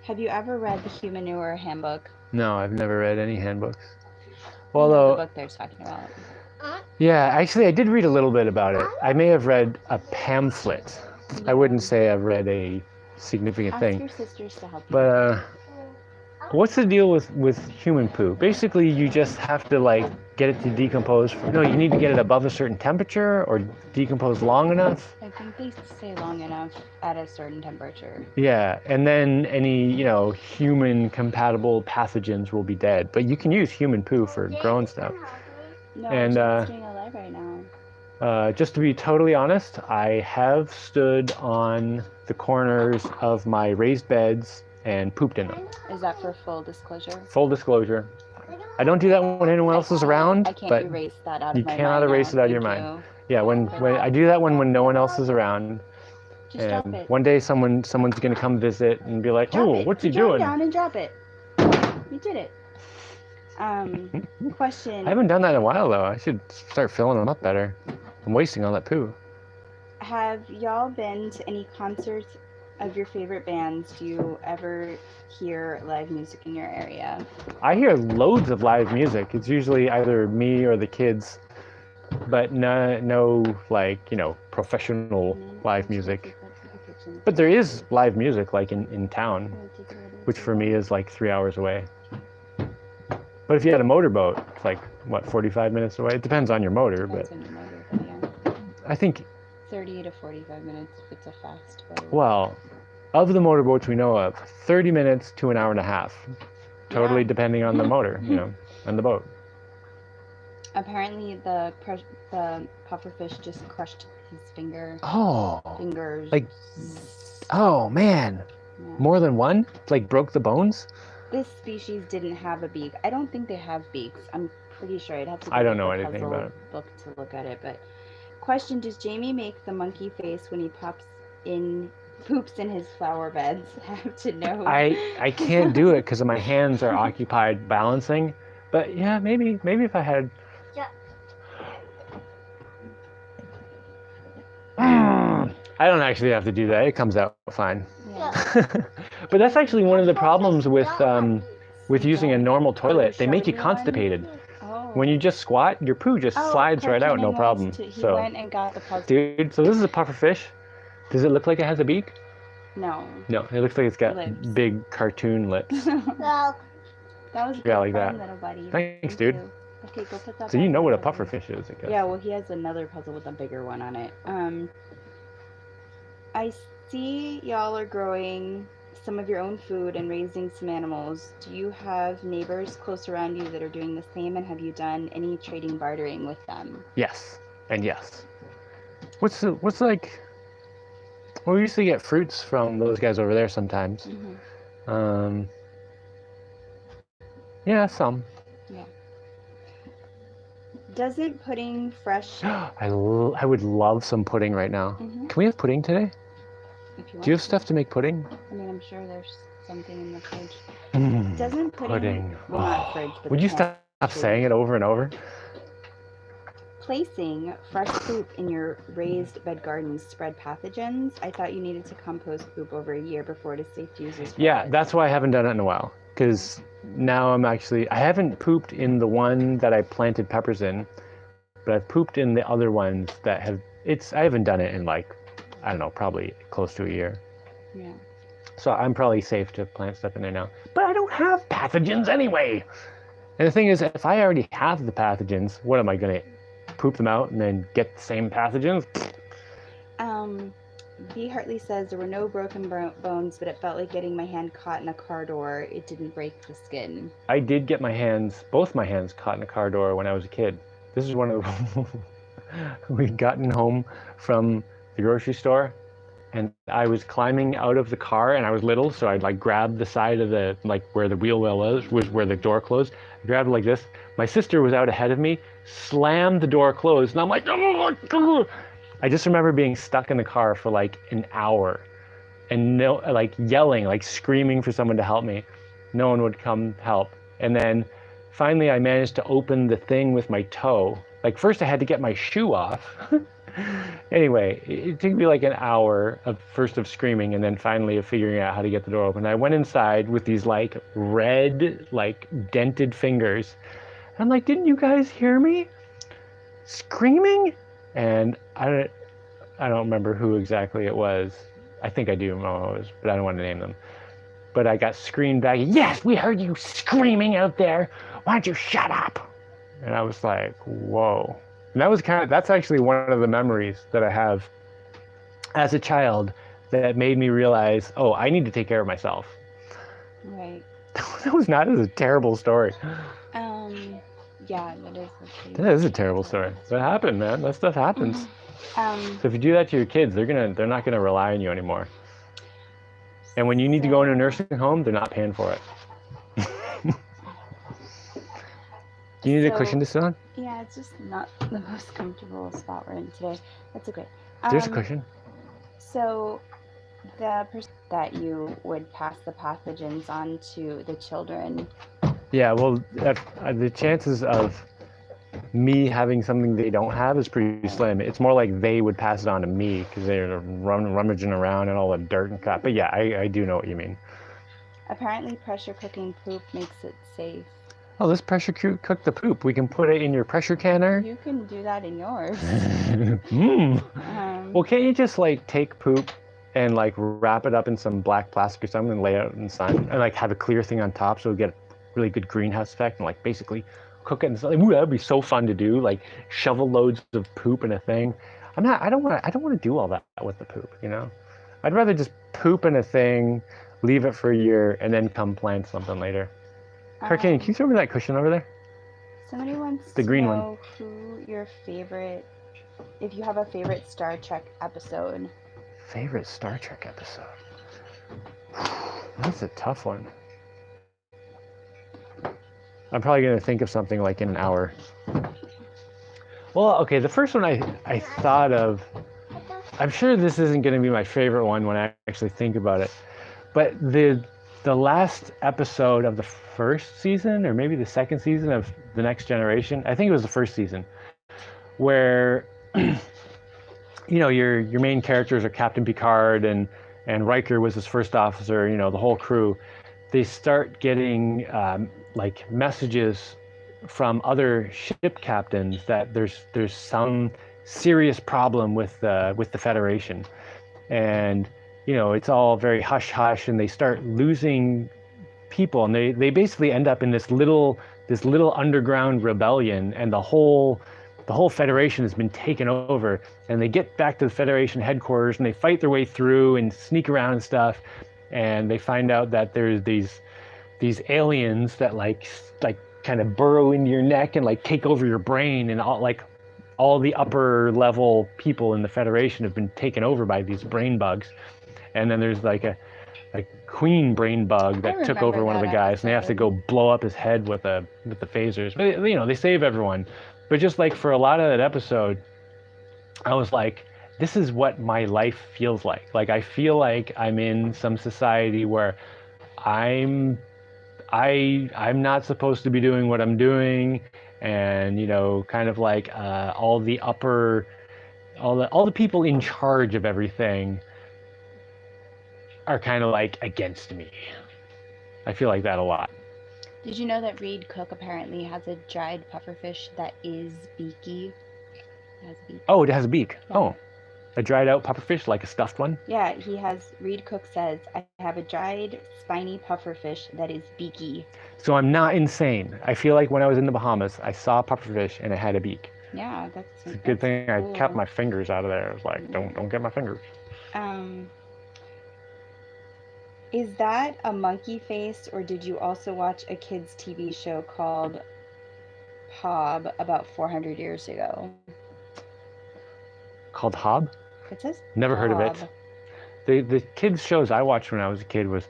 Have you ever read the Humanure Handbook? No, I've never read any handbooks. Although the book they're talking about. Yeah, actually, I did read a little bit about it. I may have read a pamphlet. Yeah. I wouldn't say I've read a significant thing. Ask your sisters to help you. But what's the deal with human poo? Basically, you just have to like get it to decompose. No, you need to get it above a certain temperature or decompose long enough. I think they say long enough at a certain temperature. Yeah, and then any, human compatible pathogens will be dead. But you can use human poo for grown stuff. No, and she's staying alive right now. Just to be totally honest, I have stood on the corners of my raised beds and pooped in them. Is that for full disclosure? Full disclosure. I don't do that when anyone else is around. I can't but erase that out of my mind. You cannot erase it out of your mind. Yeah, when I do that when no one else is around. Just drop it. One day someone's gonna come visit and be like, "Oh, what's he doing?" Down and drop it. You did it. Question. I haven't done that in a while though. I should start filling them up better. I'm wasting all that poo. Have y'all been to any concerts of your favorite bands? Do you ever hear live music in your area? I hear loads of live music. It's usually either me or the kids, but no like, professional live music. But there is live music like in town, which for me is like 3 hours away. But if you had a motorboat, it's like, 45 minutes away? It depends on your motor, but I think 30 to 45 minutes if it's a fast boat. Well, of the motorboats we know of, 30 minutes to an hour and a half, totally depending on the motor, and the boat. Apparently, the pufferfish just crushed his fingers. Like, oh man, more than one? Like broke the bones? This species didn't have a beak. I don't think they have beaks. I'm pretty sure I'd have to. I don't know anything about it. Book to look at it, but. Question: does Jaimie make the monkey face when he poops in his flower beds? I have to know. I can't do it because my hands are occupied balancing. But yeah, maybe if I had. Yeah. I don't actually have to do that. It comes out fine. Yeah. But that's actually one of the problems with using a normal toilet. They make you constipated. When you just squat, your poo just slides right out, no problem. He went and got the puzzle. Dude, so this is a pufferfish. Does it look like it has a beak? No. No, it looks like it's got big cartoon lips. Well, that was a good like that. Little buddy. Thanks, dude. Okay, go put that. So you know what a pufferfish is, I guess. Yeah, well, he has another puzzle with a bigger one on it. I see y'all are growing some of your own food and raising some animals. Do you have neighbors close around you that are doing the same, and have you done any trading bartering with them? Yes, and yes. What's like? Well, we usually get fruits from those guys over there sometimes. Mm-hmm. Yeah, some. Yeah. Doesn't pudding fresh? I would love some pudding right now. Mm-hmm. Can we have pudding today? Do you have stuff to make pudding? I mean, I'm sure there's something in the fridge. Doesn't pudding? Well, not fridge, but would you stop saying it over and over? Placing fresh poop in your raised bed gardens spread pathogens. I thought you needed to compost poop over a year before it is safe to use as Yeah, that's why I haven't done it in a while. Because now I haven't pooped in the one that I planted peppers in, but I've pooped in the other ones that I haven't done it in like, I don't know, probably close to a year. Yeah. So I'm probably safe to plant stuff in there now. But I don't have pathogens anyway. And the thing is, if I already have the pathogens, what am I going to poop them out and then get the same pathogens? B. Hartley says there were no broken bones, but it felt like getting my hand caught in a car door. It didn't break the skin. I did get both my hands caught in a car door when I was a kid. This is one of the we'd gotten home from the grocery store, and I was climbing out of the car, and I was little, so I'd like grab the side of the, like where the wheel well was where the door closed. I grabbed it like this. My sister was out ahead of me, slammed the door closed, and I'm like, oh, I just remember being stuck in the car for like an hour and like yelling, like screaming for someone to help me. No one would come help. And then finally I managed to open the thing with my toe. Like first I had to get my shoe off. Anyway, it took me like an hour of screaming and then finally of figuring out how to get the door open. I went inside with these like red, like dented fingers. I'm like, didn't you guys hear me screaming? And I don't remember who exactly it was. I think I do know who it was, but I don't want to name them. But I got screamed back, yes, we heard you screaming out there. Why don't you shut up? And I was like, whoa. And that's actually one of the memories that I have as a child that made me realize, oh, I need to take care of myself. Right. That was not a terrible story. Yeah, that is a terrible story. That happened, man. That stuff happens. So if you do that to your kids, they're not gonna rely on you anymore. And when you need to go into a nursing home, they're not paying for it. Do you need a cushion to sit on? Yeah, it's just not the most comfortable spot we're in today. That's okay. There's a cushion. So the person that you would pass the pathogens on to the children. Yeah, well, the chances of me having something they don't have is pretty slim. It's more like they would pass it on to me because they're rummaging around and all the dirt and crap. But yeah, I do know what you mean. Apparently pressure cooking poop makes it safe. Oh, let's pressure cook the poop. We can put it in your pressure canner. You can do that in yours. Well, can't you just like take poop and like wrap it up in some black plastic or something and lay it out in the sun and like have a clear thing on top so we get a really good greenhouse effect and like basically cook it and like, ooh, that would be so fun to do. Like shovel loads of poop in a thing. I don't want to do all that with the poop, you know? I'd rather just poop in a thing, leave it for a year, and then come plant something later. Hurricane, can you throw me that cushion over there? Somebody wants the green to know one. Who your favorite, if you have a favorite Star Trek episode. Favorite Star Trek episode? That's a tough one. I'm probably going to think of something like in an hour. Well, okay, the first one I thought of, I'm sure this isn't going to be my favorite one when I actually think about it, but the last episode of the first season, or maybe the second season of The Next Generation, I think it was the first season, where you know, your main characters are Captain Picard and Riker was his first officer, you know, the whole crew. They start getting like messages from other ship captains that there's some serious problem with the Federation, and you know, it's all very hush hush, and they start losing people, and they basically end up in this little underground rebellion, and the whole Federation has been taken over, and they get back to the Federation headquarters and they fight their way through and sneak around and stuff, and they find out that there's these aliens that like kind of burrow into your neck and like take over your brain, and all the upper level people in the Federation have been taken over by these brain bugs. And then there's like a queen brain bug that took over one of the guys, and they have to go blow up his head with the phasers. But you know, they save everyone. But just like for a lot of that episode, I was like, this is what my life feels like. Like I feel like I'm in some society where I'm not supposed to be doing what I'm doing, and you know, kind of like all the people in charge of everything are kind of like against me. I feel like that a lot. Did you know that Reed Cook apparently has a dried pufferfish that is beaky? It has a beak. Oh, it has a beak. Yeah. Oh, A dried out pufferfish, like a stuffed one? Yeah, Reed Cook says, I have a dried, spiny pufferfish that is beaky. So I'm not insane. I feel like when I was in the Bahamas, I saw a pufferfish and it had a beak. Yeah, It's a good thing cool. I kept my fingers out of there. I was like, don't get my fingers. Is that a monkey face, or did you also watch a kids' TV show called Hob about 400 years ago? Called Hob? It says Never heard of it. The kids shows I watched when I was a kid was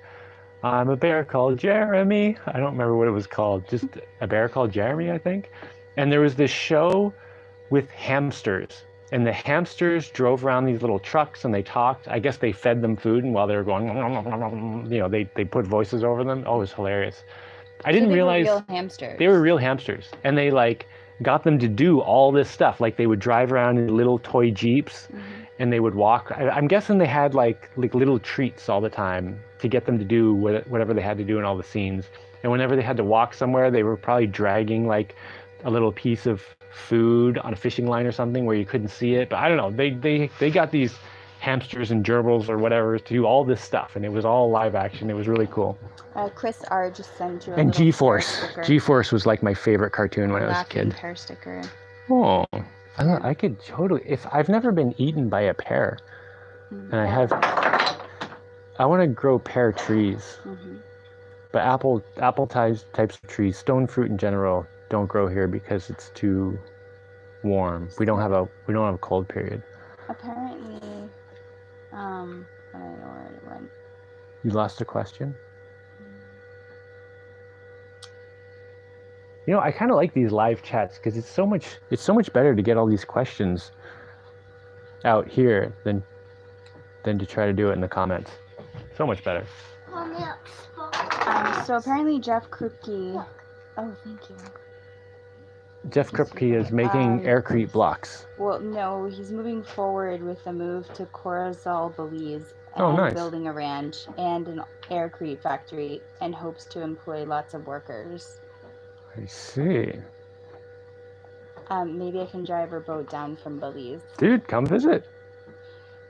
I'm a bear called Jeremy. I don't remember what it was called. Just a bear called Jeremy, I think. And there was this show with hamsters. And the hamsters drove around these little trucks and they talked. I guess they fed them food, and while they were going, they put voices over them. Oh, it was hilarious. I didn't realize real hamsters. They were real hamsters. And they got them to do all this stuff. Like they would drive around in little toy Jeeps and they would walk. I'm guessing they had like little treats all the time to get them to do whatever they had to do in all the scenes. And whenever they had to walk somewhere, they were probably dragging like a little piece of food on a fishing line or something where you couldn't see it. But I don't know, they got these hamsters and gerbils or whatever to do all this stuff, and it was all live action. It was really cool. Chris R just sent you a and little G-Force. G-Force was like my favorite cartoon when I was a kid. Pear sticker. Oh, I could totally. If I've never been eaten by a pear, and I want to grow pear trees. But apple types of trees, stone fruit in general, don't grow here because it's too warm. We don't have a cold period. Apparently, I don't know where it went. You lost a question? You know, I kind of like these live chats because it's so much better to get all these questions out here than to try to do it in the comments. So much better. So apparently Jeff Krupke. Oh, thank you. Jeff Krupke is making aircrete blocks. Well, no, he's moving forward with the move to Corozal, Belize, and nice. Building a ranch and an aircrete factory, and hopes to employ lots of workers. I see. Maybe I can drive our boat down from Belize. Dude, come visit.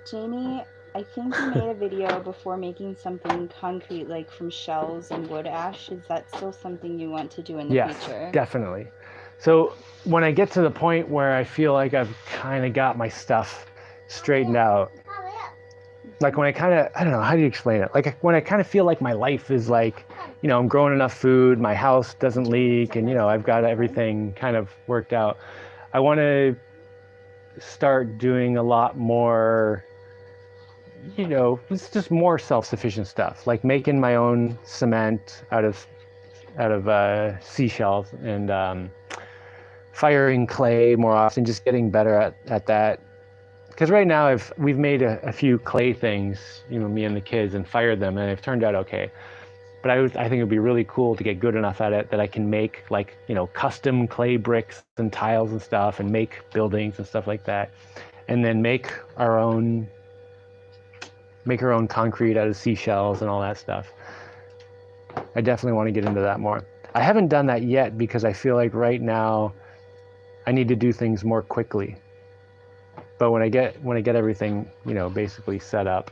Jaimie, I think you made a video before making something concrete, like from shells and wood ash. Is that still something you want to do in the future? Yes, definitely. So when I get to the point where I feel like I've kind of got my stuff straightened out, like when I don't know, how do you explain it? Like when I kind of feel like my life is like, you know, I'm growing enough food, my house doesn't leak, and, you know, I've got everything kind of worked out. I want to start doing a lot more, you know, it's just more self-sufficient stuff, like making my own cement out of seashells, and firing clay more often, just getting better at that. Because right now we've made a few clay things, you know, me and the kids, and fired them, and they've turned out okay. But I think it would be really cool to get good enough at it that I can make, like, you know, custom clay bricks and tiles and stuff, and make buildings and stuff like that, and then make our own concrete out of seashells and all that stuff. I definitely want to get into that more. I haven't done that yet because I feel like right now I need to do things more quickly. But when I get everything, you know, basically set up,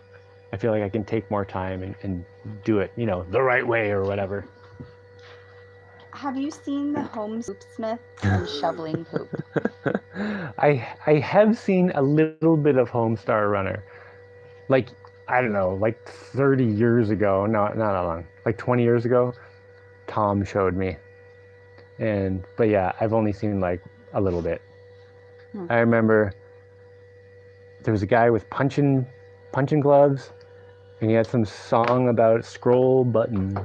I feel like I can take more time and do it, you know, the right way or whatever. Have you seen the Home Smith and shoveling poop? I have seen a little bit of Homestar Runner. Like, I don't know, like 30 years ago, not that long, like 20 years ago, Tom showed me. But yeah, I've only seen like a little bit. I remember there was a guy with punching gloves, and he had some song about scroll button.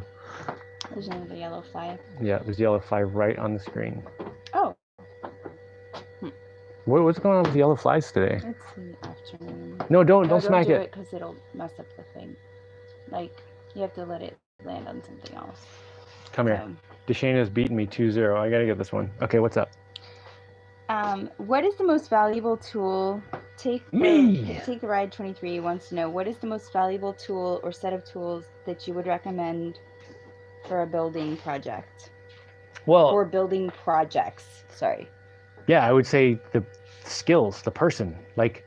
There's another yellow fly. Yeah, there's a yellow fly right on the screen. Oh. What's going on with the yellow flies today? It's the afternoon. No, don't smack it. Because it'll mess up the thing. Like, you have to let it land on something else. Come here. Dashaina's beating me 2-0. I gotta get this one. Okay, what's up? What is the most valuable tool? Take the Ride 23 wants to know, what is the most valuable tool or set of tools that you would recommend for a building project? Well, or building projects, sorry. Yeah, I would say the skills, the person. Like,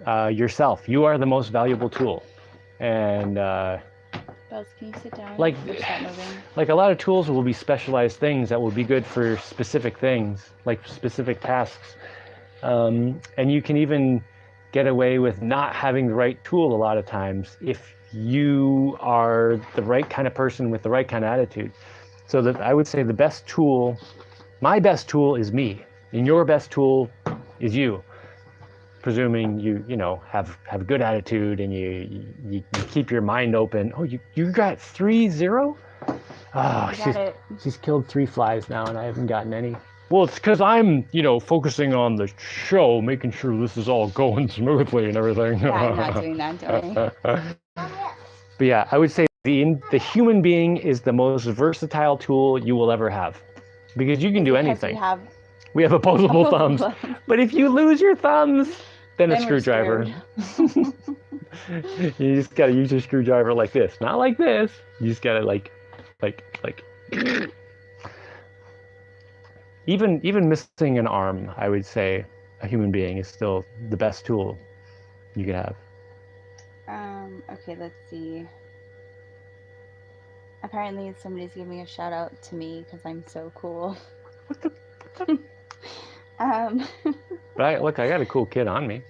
yourself. You are the most valuable tool. And Buzz, can you sit down? like Or stop moving? like a lot of tools will be specialized things that will be good for specific things, like specific tasks. And you can even get away with not having the right tool a lot of times if you are the right kind of person with the right kind of attitude. So that I would say the best tool, my best tool is me, and your best tool is you. Presuming you know have a good attitude and you keep your mind open. Oh, you got 3-0? Oh, she's killed 3 flies now, and I haven't gotten any. Well, it's because I'm, focusing on the show, making sure this is all going smoothly and everything. Yeah, I'm not doing that, don't worry. But yeah, I would say the human being is the most versatile tool you will ever have, because you can do anything. We have opposable thumbs. But if you lose your thumbs, then a screwdriver. You just gotta use your screwdriver like this, not like this. You just gotta like. Even missing an arm, I would say a human being is still the best tool you could have. Okay, let's see. Apparently somebody's giving a shout out to me because I'm so cool. Right, look, I got a cool kid on me.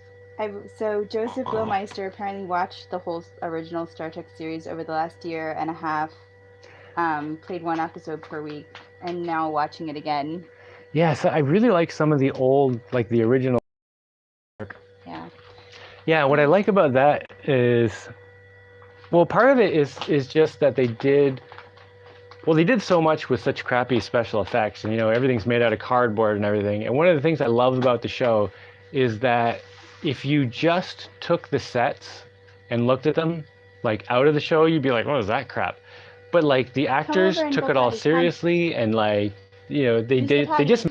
So Joseph Blowmeister apparently watched the whole original Star Trek series over the last year and a half. Played 1 episode per week, and now watching it again. Yeah, so I really like some of the old, like the original. Yeah. Yeah, what I like about that is, well, part of it is just that they did so much with such crappy special effects, and everything's made out of cardboard and everything. And one of the things I love about the show is that if you just took the sets and looked at them like out of the show, you'd be like, what is that crap? But like the actors took it all seriously, and like they just,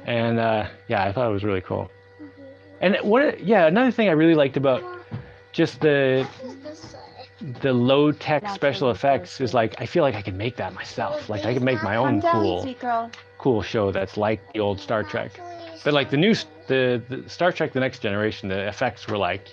and yeah, I thought it was really cool. And another thing I really liked about just the low-tech special effects is like I feel like I can make that myself. Like I can make my own cool show that's like the old Star Trek. But like the Star Trek The Next Generation, the effects were like,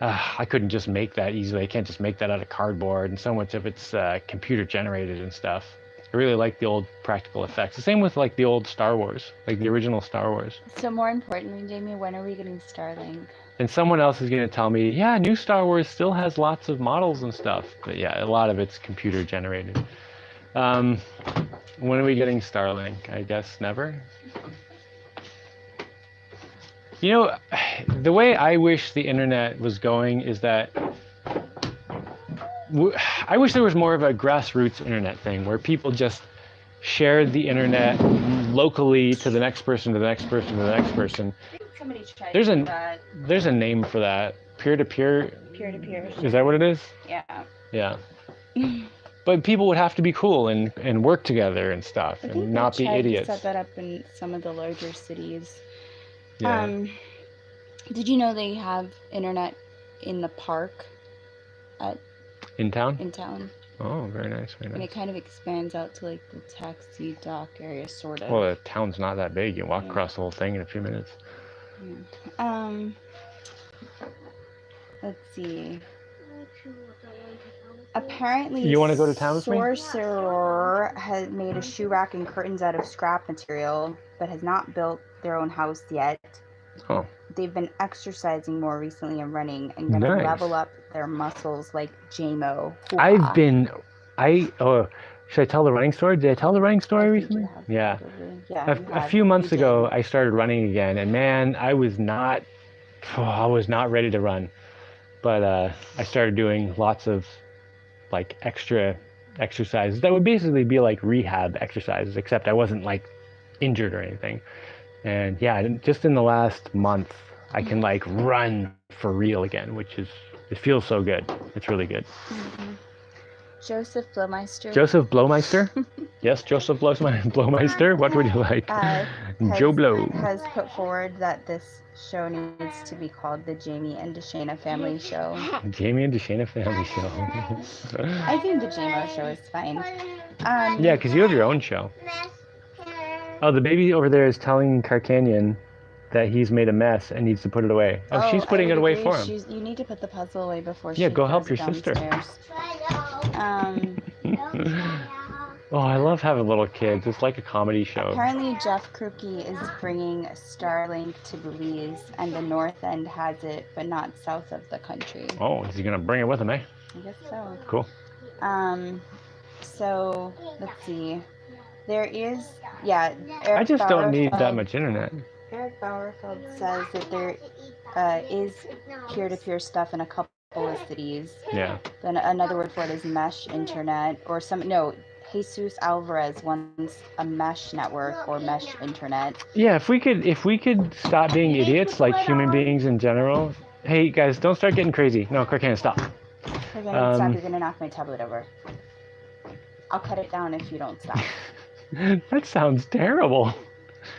I couldn't just make that easily. I can't just make that out of cardboard, and so much of it's computer generated and stuff. I really like the old practical effects. The same with like the old Star Wars, like the original Star Wars. So more importantly, Jaimie, when are we getting Starlink? And someone else is going to tell me, yeah, new Star Wars still has lots of models and stuff. But yeah, a lot of it's computer generated. When are we getting Starlink? I guess never. The way I wish the internet was going is that I wish there was more of a grassroots internet thing where people just shared the internet locally to the next person, to the next person, to the next person. I think somebody tried There's a name for that. Peer-to-peer? Peer-to-peer. Is that what it is? Yeah. Yeah. But people would have to be cool and work together and stuff and not be idiots. To set that up in some of the larger cities. Yeah. Did you know they have internet in the park? In town? In town. Oh, very nice, very nice. And it kind of expands out to like the taxi dock area, sort of. Well, the town's not that big. You walk across the whole thing in a few minutes. Yeah. Let's see. Apparently, you want to go to town with me? Sorcerer has made a shoe rack and curtains out of scrap material, but has not built their own house yet. Oh. They've been exercising more recently and running, and going to level up their muscles like Jaimo. Should I tell the running story? Did I tell the running story recently? Yeah. A few months ago, I started running again, and man, I was not ready to run. But I started doing lots of like extra exercises that would basically be like rehab exercises, except I wasn't like injured or anything. And yeah, just in the last month, I can like run for real again, it feels so good. It's really good. Mm-hmm. Joseph Blowmeister. Joseph Blowmeister? Yes, Joseph Blowmeister. What would you like? Joe Blow has put forward that this show needs to be called the Jaimie and Dashaina Family Show. Jaimie and Dashaina Family Show. I think the Jaimo show is fine. Yeah, because you have your own show. Oh, the baby over there is telling Carcanian that he's made a mess and needs to put it away. Oh, she's putting it away for him. You need to put the puzzle away before she go help throws your it sister. downstairs. Oh, I love having little kids. It's like a comedy show. Apparently, Jeff Krupke is bringing Starlink to Belize, and the North End has it, but not south of the country. Oh, is he gonna bring it with him, eh? I guess so. Cool. So let's see. There is, Eric I just don't need that Bauerfeld- much internet. Eric Bauerfeld says that there is peer-to-peer stuff in a couple of cities. Yeah. Then another word for it is mesh internet, or Jesus Alvarez wants a mesh network or mesh internet. Yeah, if we could stop being idiots like human beings in general. Hey guys, don't start getting crazy. No, quick hand, stop. You're gonna knock my tablet over. I'll cut it down if you don't stop. That sounds terrible.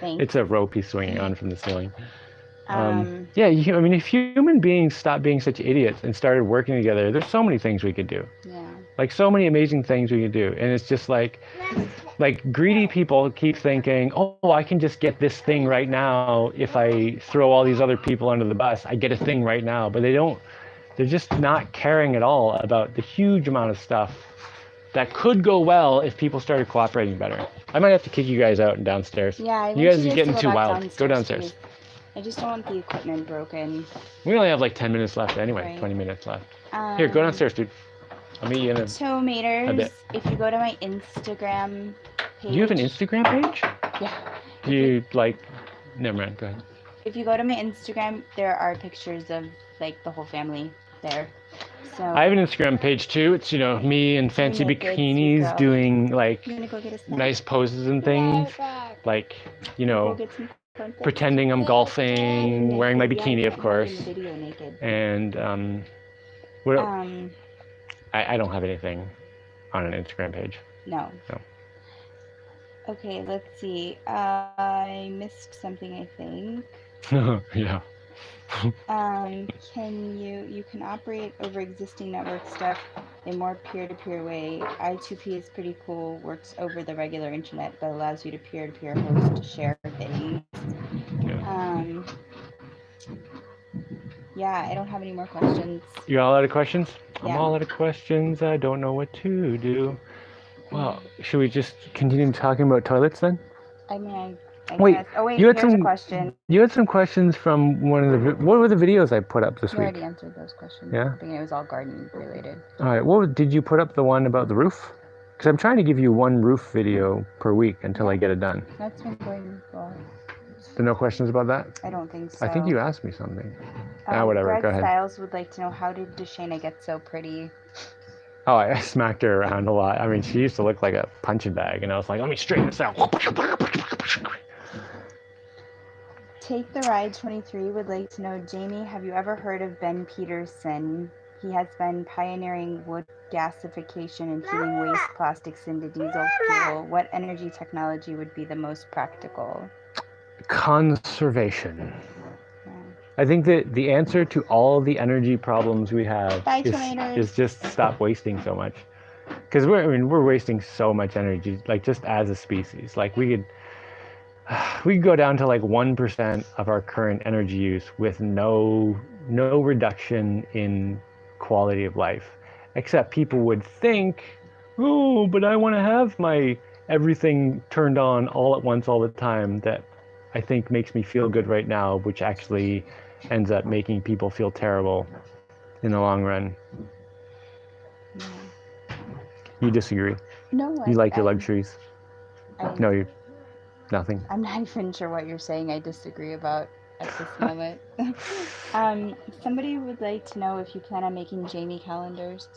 Thanks. It's a rope he's swinging on from the ceiling. Yeah, if human beings stopped being such idiots and started working together, there's so many things we could do. Yeah. Like so many amazing things we could do. And it's just like greedy people keep thinking, oh, I can just get this thing right now. If I throw all these other people under the bus, I get a thing right now. But they're just not caring at all about the huge amount of stuff that could go well if people started cooperating better. I might have to kick you guys out and downstairs. Yeah, you guys are getting too wild. Go downstairs. Please. I just don't want the equipment broken. We only have like 10 minutes left anyway, Right. 20 minutes left. Here, go downstairs, dude. I'll meet you in a Tomaters, if you go to my Instagram page. You have an Instagram page? Yeah. Never mind, go ahead. If you go to my Instagram, there are pictures of like the whole family there. So I have an Instagram page too. It's, me in fancy naked, bikinis sweet doing like I'm gonna go get a snack. nice poses and things. Like, Go get some cornflakes. pretending I'm golfing, wearing my bikini, of course. In the video naked. And I don't have anything on an Instagram page. No. No. Okay, let's see. I missed something, I think. Yeah. You can operate over existing network stuff in more peer-to-peer way. I2P is pretty cool, works over the regular internet, but allows you to peer-to-peer host to share things. Yeah, I don't have any more questions. You all out of questions? Yeah. I'm all out of questions. I don't know what to do. Well, should we just continue talking about toilets then? I mean, I Wait, guess. Oh wait, you had here's a some- question. You had some questions from one of the... What were the videos I put up this You week? already answered those questions. Yeah? I think it was all garden related. All right, did you put up the one about the roof? Because I'm trying to give you one roof video per week until I get it done. That's been going well. There no questions about that? I don't think so. I think you asked me something. Whatever, Greg go ahead. Styles would like to know, how did Dashaina get so pretty? Oh, I smacked her around a lot. I mean, she used to look like a punching bag, and I was like, let me straighten this out. Take the Ride 23 would like to know, Jaimie, have you ever heard of Ben Peterson? He has been pioneering wood gasification and heating waste plastics into diesel fuel. What energy technology would be the most practical? Conservation. Yeah. I think that the answer to all the energy problems we have Bye, tomatoes. is just stop wasting so much. Because we're wasting so much energy, like just as a species. Like we could go down to like 1% of our current energy use with no reduction in quality of life. Except people would think, oh, but I want to have my everything turned on all at once all the time. That I think makes me feel good right now, which actually ends up making people feel terrible in the long run. Yeah. You disagree? No, You like your luxuries? I- No, you nothing. I'm not even sure what you're saying I disagree about at this moment. Somebody would like to know if you plan on making Jaimie calendars.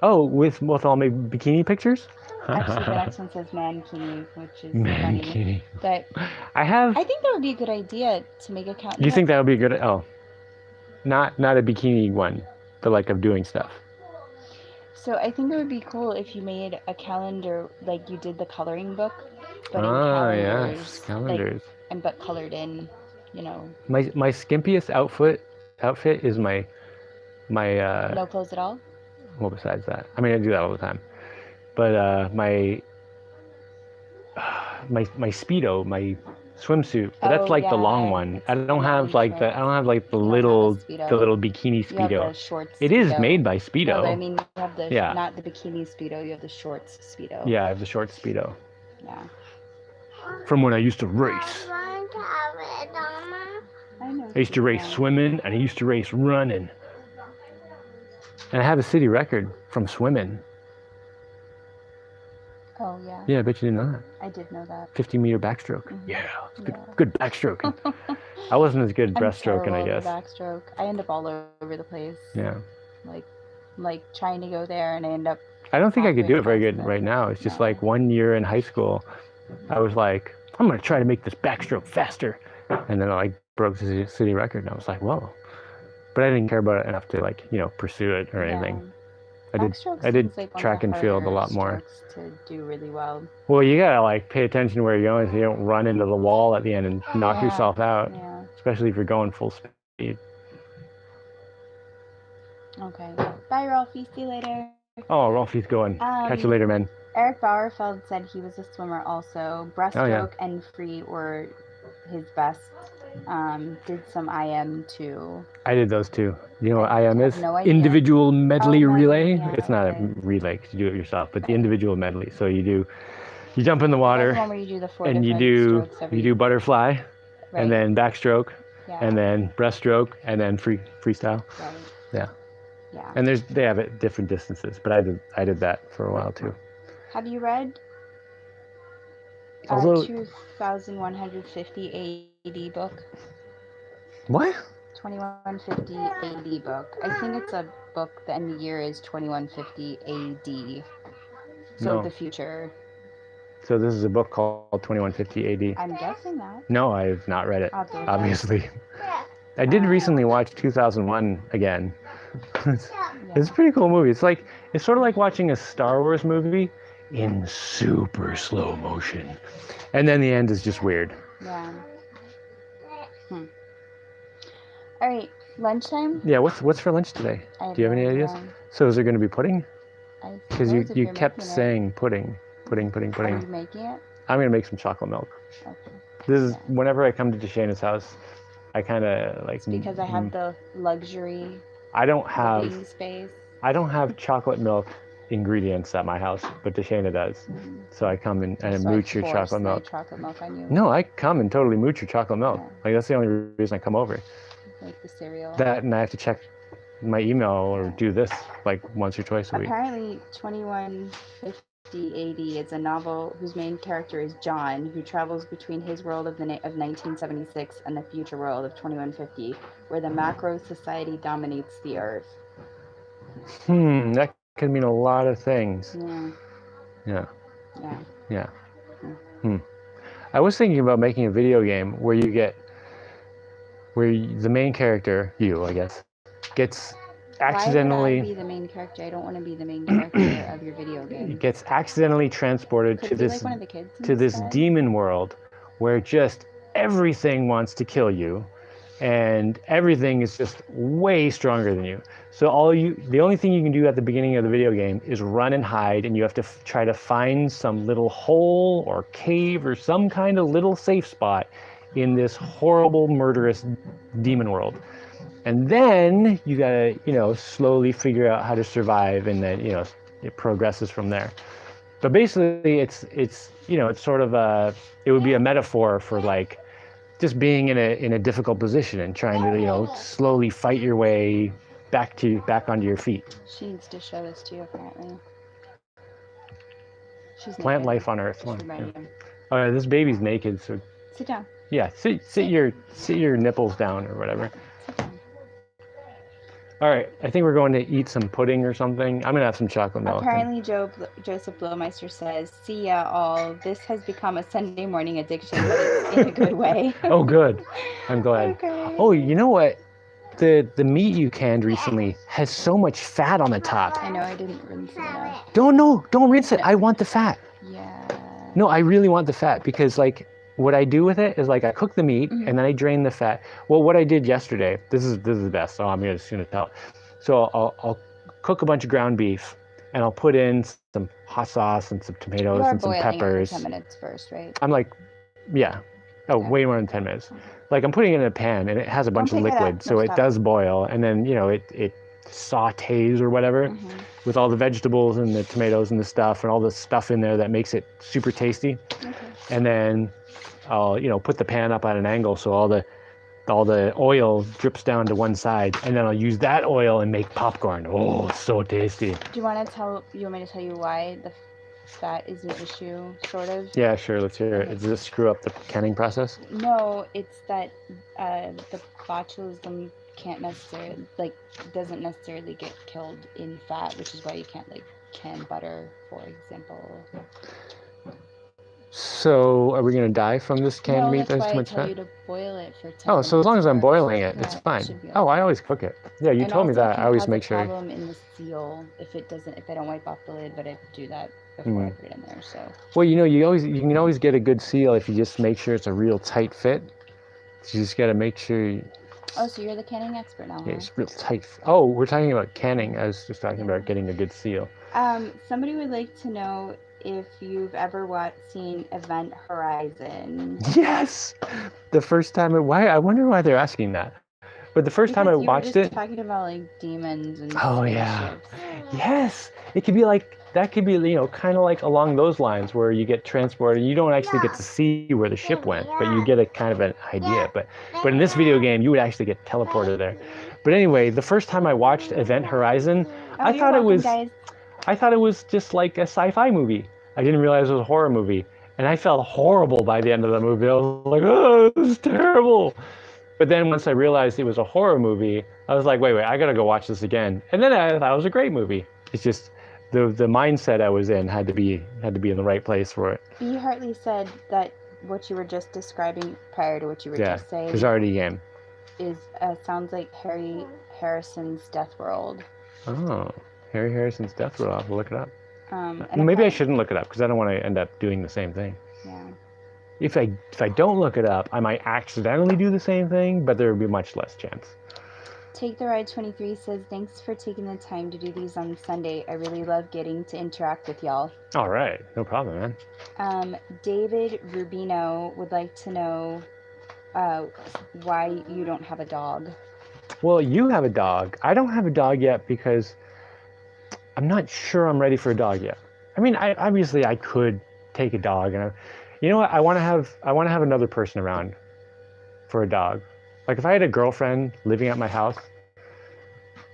Oh, with all my bikini pictures? Actually, the next one says mankini, which is funny. Mankini. But I think that would be a good idea to make a calendar. You think that would be good? Oh, not a bikini one, but like of doing stuff. So I think it would be cool if you made a calendar like you did the coloring book, but in calendars. Yes, calendars. But colored in, My skimpiest outfit is my no clothes at all. well, besides that, I mean, I do that all the time, but my Speedo, my swimsuit, but that's Oh, like the long yeah, one. it's I the don't have long like the shorts. I don't have like the You don't have a little Speedo. bikini You have the Speedo. short It is Speedo. made by No, but I Speedo. mean, you have the Yeah. not the bikini Speedo. You have the shorts Speedo. Yeah, I have the short Speedo. Yeah. From when I used to race. I know. I used to race swimming and I used to race running. And I have a city record from swimming. Oh, yeah. Yeah, I bet you didn't know that. I did know that. 50-meter backstroke. Mhm. Yeah, it's Yeah. good backstroking. I wasn't as good at I'm breaststroking, I terrible at guess. backstroke. I end up all over the place. Yeah. Like trying to go there, and I end up. I don't think I could halfway do it very across good the- right now. It's just No. like 1 year in high school, I was like, I'm going to try to make this backstroke faster. And then I like broke the city record and I was like, whoa. But I didn't care about it enough to like, pursue it or anything. I did Like track and field a lot more. To do really well. Well, you gotta like pay attention to where you're going so you don't run into the wall at the end and knock Yeah, yourself out. Yeah. Especially if you're going full speed. Okay. Bye, Ralphie. See you later. Oh, Rolfie's going. Catch you later, man. Eric Bauerfeld said he was a swimmer also. Breaststroke and free were his best. Did some IM too. I did those too. You know what IM is? No idea. Individual medley relay. Yeah, It's not a relay because you do it yourself, but the individual medley. So you jump in the water That's the one where you do the four and you different strokes do butterfly, right? and then backstroke, Yeah. and then breaststroke, and then freestyle. Right. Yeah. Yeah. And they have it at different distances, but I did that for a while too. Have you read Although 2150 AD book? What? 2150 AD book. I think it's a book. The end of the year is 2150 AD. So No. the future. So this is a book called 2150 AD. I'm guessing that. No, I have not read it. I'll do that. Obviously. I did recently watch 2001 again. It's a pretty cool movie. It's sort of like watching a Star Wars movie in super slow motion. And then the end is just weird. Yeah. All right, lunchtime? Yeah, what's for lunch today? Do you have any ideas? So is there going to be pudding? Because you kept saying pudding. Are you making it? I'm going to make some chocolate milk. Okay. This is whenever I come to Dashaina's house, I kind of like. It's because I have the luxury. I don't have. Living space. I don't have chocolate milk ingredients at my house, but Dashaina does. Mm-hmm. So I come and mooch your chocolate milk. Chocolate milk on you. No, I come and totally mooch your chocolate milk. Yeah. Like that's the only reason I come over. Like the cereal. That and I have to check my email or do this like once or twice a week. Apparently, 2150 AD is a novel whose main character is John, who travels between his world of 1976 and the future world of 2150, where the macro society dominates the earth. That could mean a lot of things. Yeah. I was thinking about making a video game where the main character, you, I guess, gets accidentally. Why would I be the main character? I don't want to be the main character of your video game. Gets accidentally transported to this like one of the kids demon world where just everything wants to kill you, and everything is just way stronger than you. So the only thing you can do at the beginning of the video game is run and hide, and you have to try to find some little hole or cave or some kind of little safe spot in this horrible, murderous demon world. And then you gotta, slowly figure out how to survive, and then, it progresses from there. But basically, it's sort of it would be a metaphor for like just being in a difficult position and trying to, slowly fight your way back onto your feet. She needs to show this to you, apparently. She's Plant naked. life on Earth. All right, this baby's naked, so. Sit down. Yeah, sit your nipples down or whatever. Sit down. All right, I think we're going to eat some pudding or something. I'm gonna have some chocolate milk. Apparently, Joseph Blowmeister says, "See ya all. This has become a Sunday morning addiction, but it's in a good way." Oh, good. I'm glad. Okay. Oh, you know what? The meat you canned recently has so much fat on the top. I know, I didn't rinse it enough. Don't rinse it. I want the fat. Yeah. No, I really want the fat because like what I do with it is like I cook the meat and then I drain the fat. Well, what I did yesterday, this is the best, so I'm just gonna tell. So I'll cook a bunch of ground beef and I'll put in some hot sauce and some tomatoes and some peppers. You are boiling it for 10 minutes first, right? I'm like, yeah. Oh, way more than 10 minutes. Like I'm putting it in a pan and it has a bunch of liquid, so it does boil, and then it sautés or whatever with all the vegetables and the tomatoes and the stuff and all the stuff in there that makes it super tasty. Okay. And then I'll put the pan up at an angle so all the oil drips down to one side, and then I'll use that oil and make popcorn. Oh, so tasty. Do you want me to tell you why the fat is an issue, sort of? Yeah, sure, let's hear it. Does this screw up the canning process? No, it's that the botulism doesn't necessarily get killed in fat, which is why you can't can butter, for example. So are we going to die from this canned meat? That's why I tell you to boil it for 10 minutes. Oh, so as long as I'm boiling it, it's fine. Okay. Oh, I always cook it. Yeah, you told me that. I always make sure. And also, problem in the seal if I don't wipe off the lid, but I do that before I put it in there. So. Well, you can always get a good seal if you just make sure it's a real tight fit. You just got to make sure. Oh, so you're the canning expert now, Yeah, it's real tight. Oh, we're talking about canning. I was just talking about getting a good seal. Somebody would like to know if you've ever seen Event Horizon. Yes! The first time, I wonder why they're asking that. But the first time I watched it... talking about demons and oh, yeah. Yes! It could be that could be, kind of like along those lines where you get transported. You don't actually get to see where the ship went, but you get a kind of an idea. But in this video game, you would actually get teleported there. But anyway, the first time I watched Event Horizon, I thought it was just like a sci-fi movie. I didn't realize it was a horror movie. And I felt horrible by the end of the movie. I was like, oh, this is terrible. But then once I realized it was a horror movie, I was like, wait, I gotta go watch this again. And then I thought it was a great movie. It's just the mindset I was in had to be in the right place for it. B. Hartley said that what you were just describing prior to what you were just saying. There's already a game. Sounds like Harry Harrison's Death World. Oh. Harry Harrison's Death World. I'll have to look it up. And maybe I shouldn't look it up because I don't want to end up doing the same thing. Yeah. If I don't look it up, I might accidentally do the same thing, but there would be much less chance. Take the Ride 23 says, thanks for taking the time to do these on Sunday. I really love getting to interact with y'all. All right. No problem, man. David Rubino would like to know why you don't have a dog. Well, you have a dog. I don't have a dog yet because I'm not sure I'm ready for a dog yet. I mean, I could take a dog, and you know what? I want to have another person around for a dog. Like if I had a girlfriend living at my house,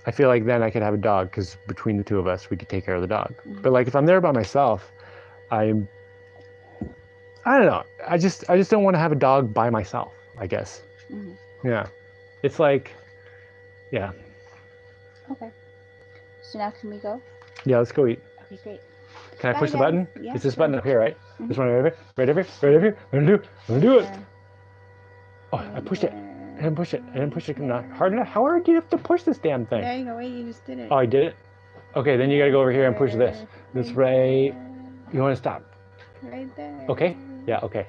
I feel like then I could have a dog because between the two of us, we could take care of the dog. Mm-hmm. But like if I'm there by myself, I don't know. I just don't want to have a dog by myself, I guess. Mm-hmm. Yeah. It's like, yeah. Okay. So now can we go? Yeah, let's go eat. Okay, great. Can I push the button? Yeah, it's this button up here, right? Mm-hmm. This one right over here. I'm gonna do it. Oh, I pushed it. I didn't push it. Not hard enough. How hard do you have to push this damn thing? There you go. Wait, you just did it. Oh, I did it? Okay, then you gotta go over here and push this. This right. You wanna stop? Right there. Okay? Yeah, okay.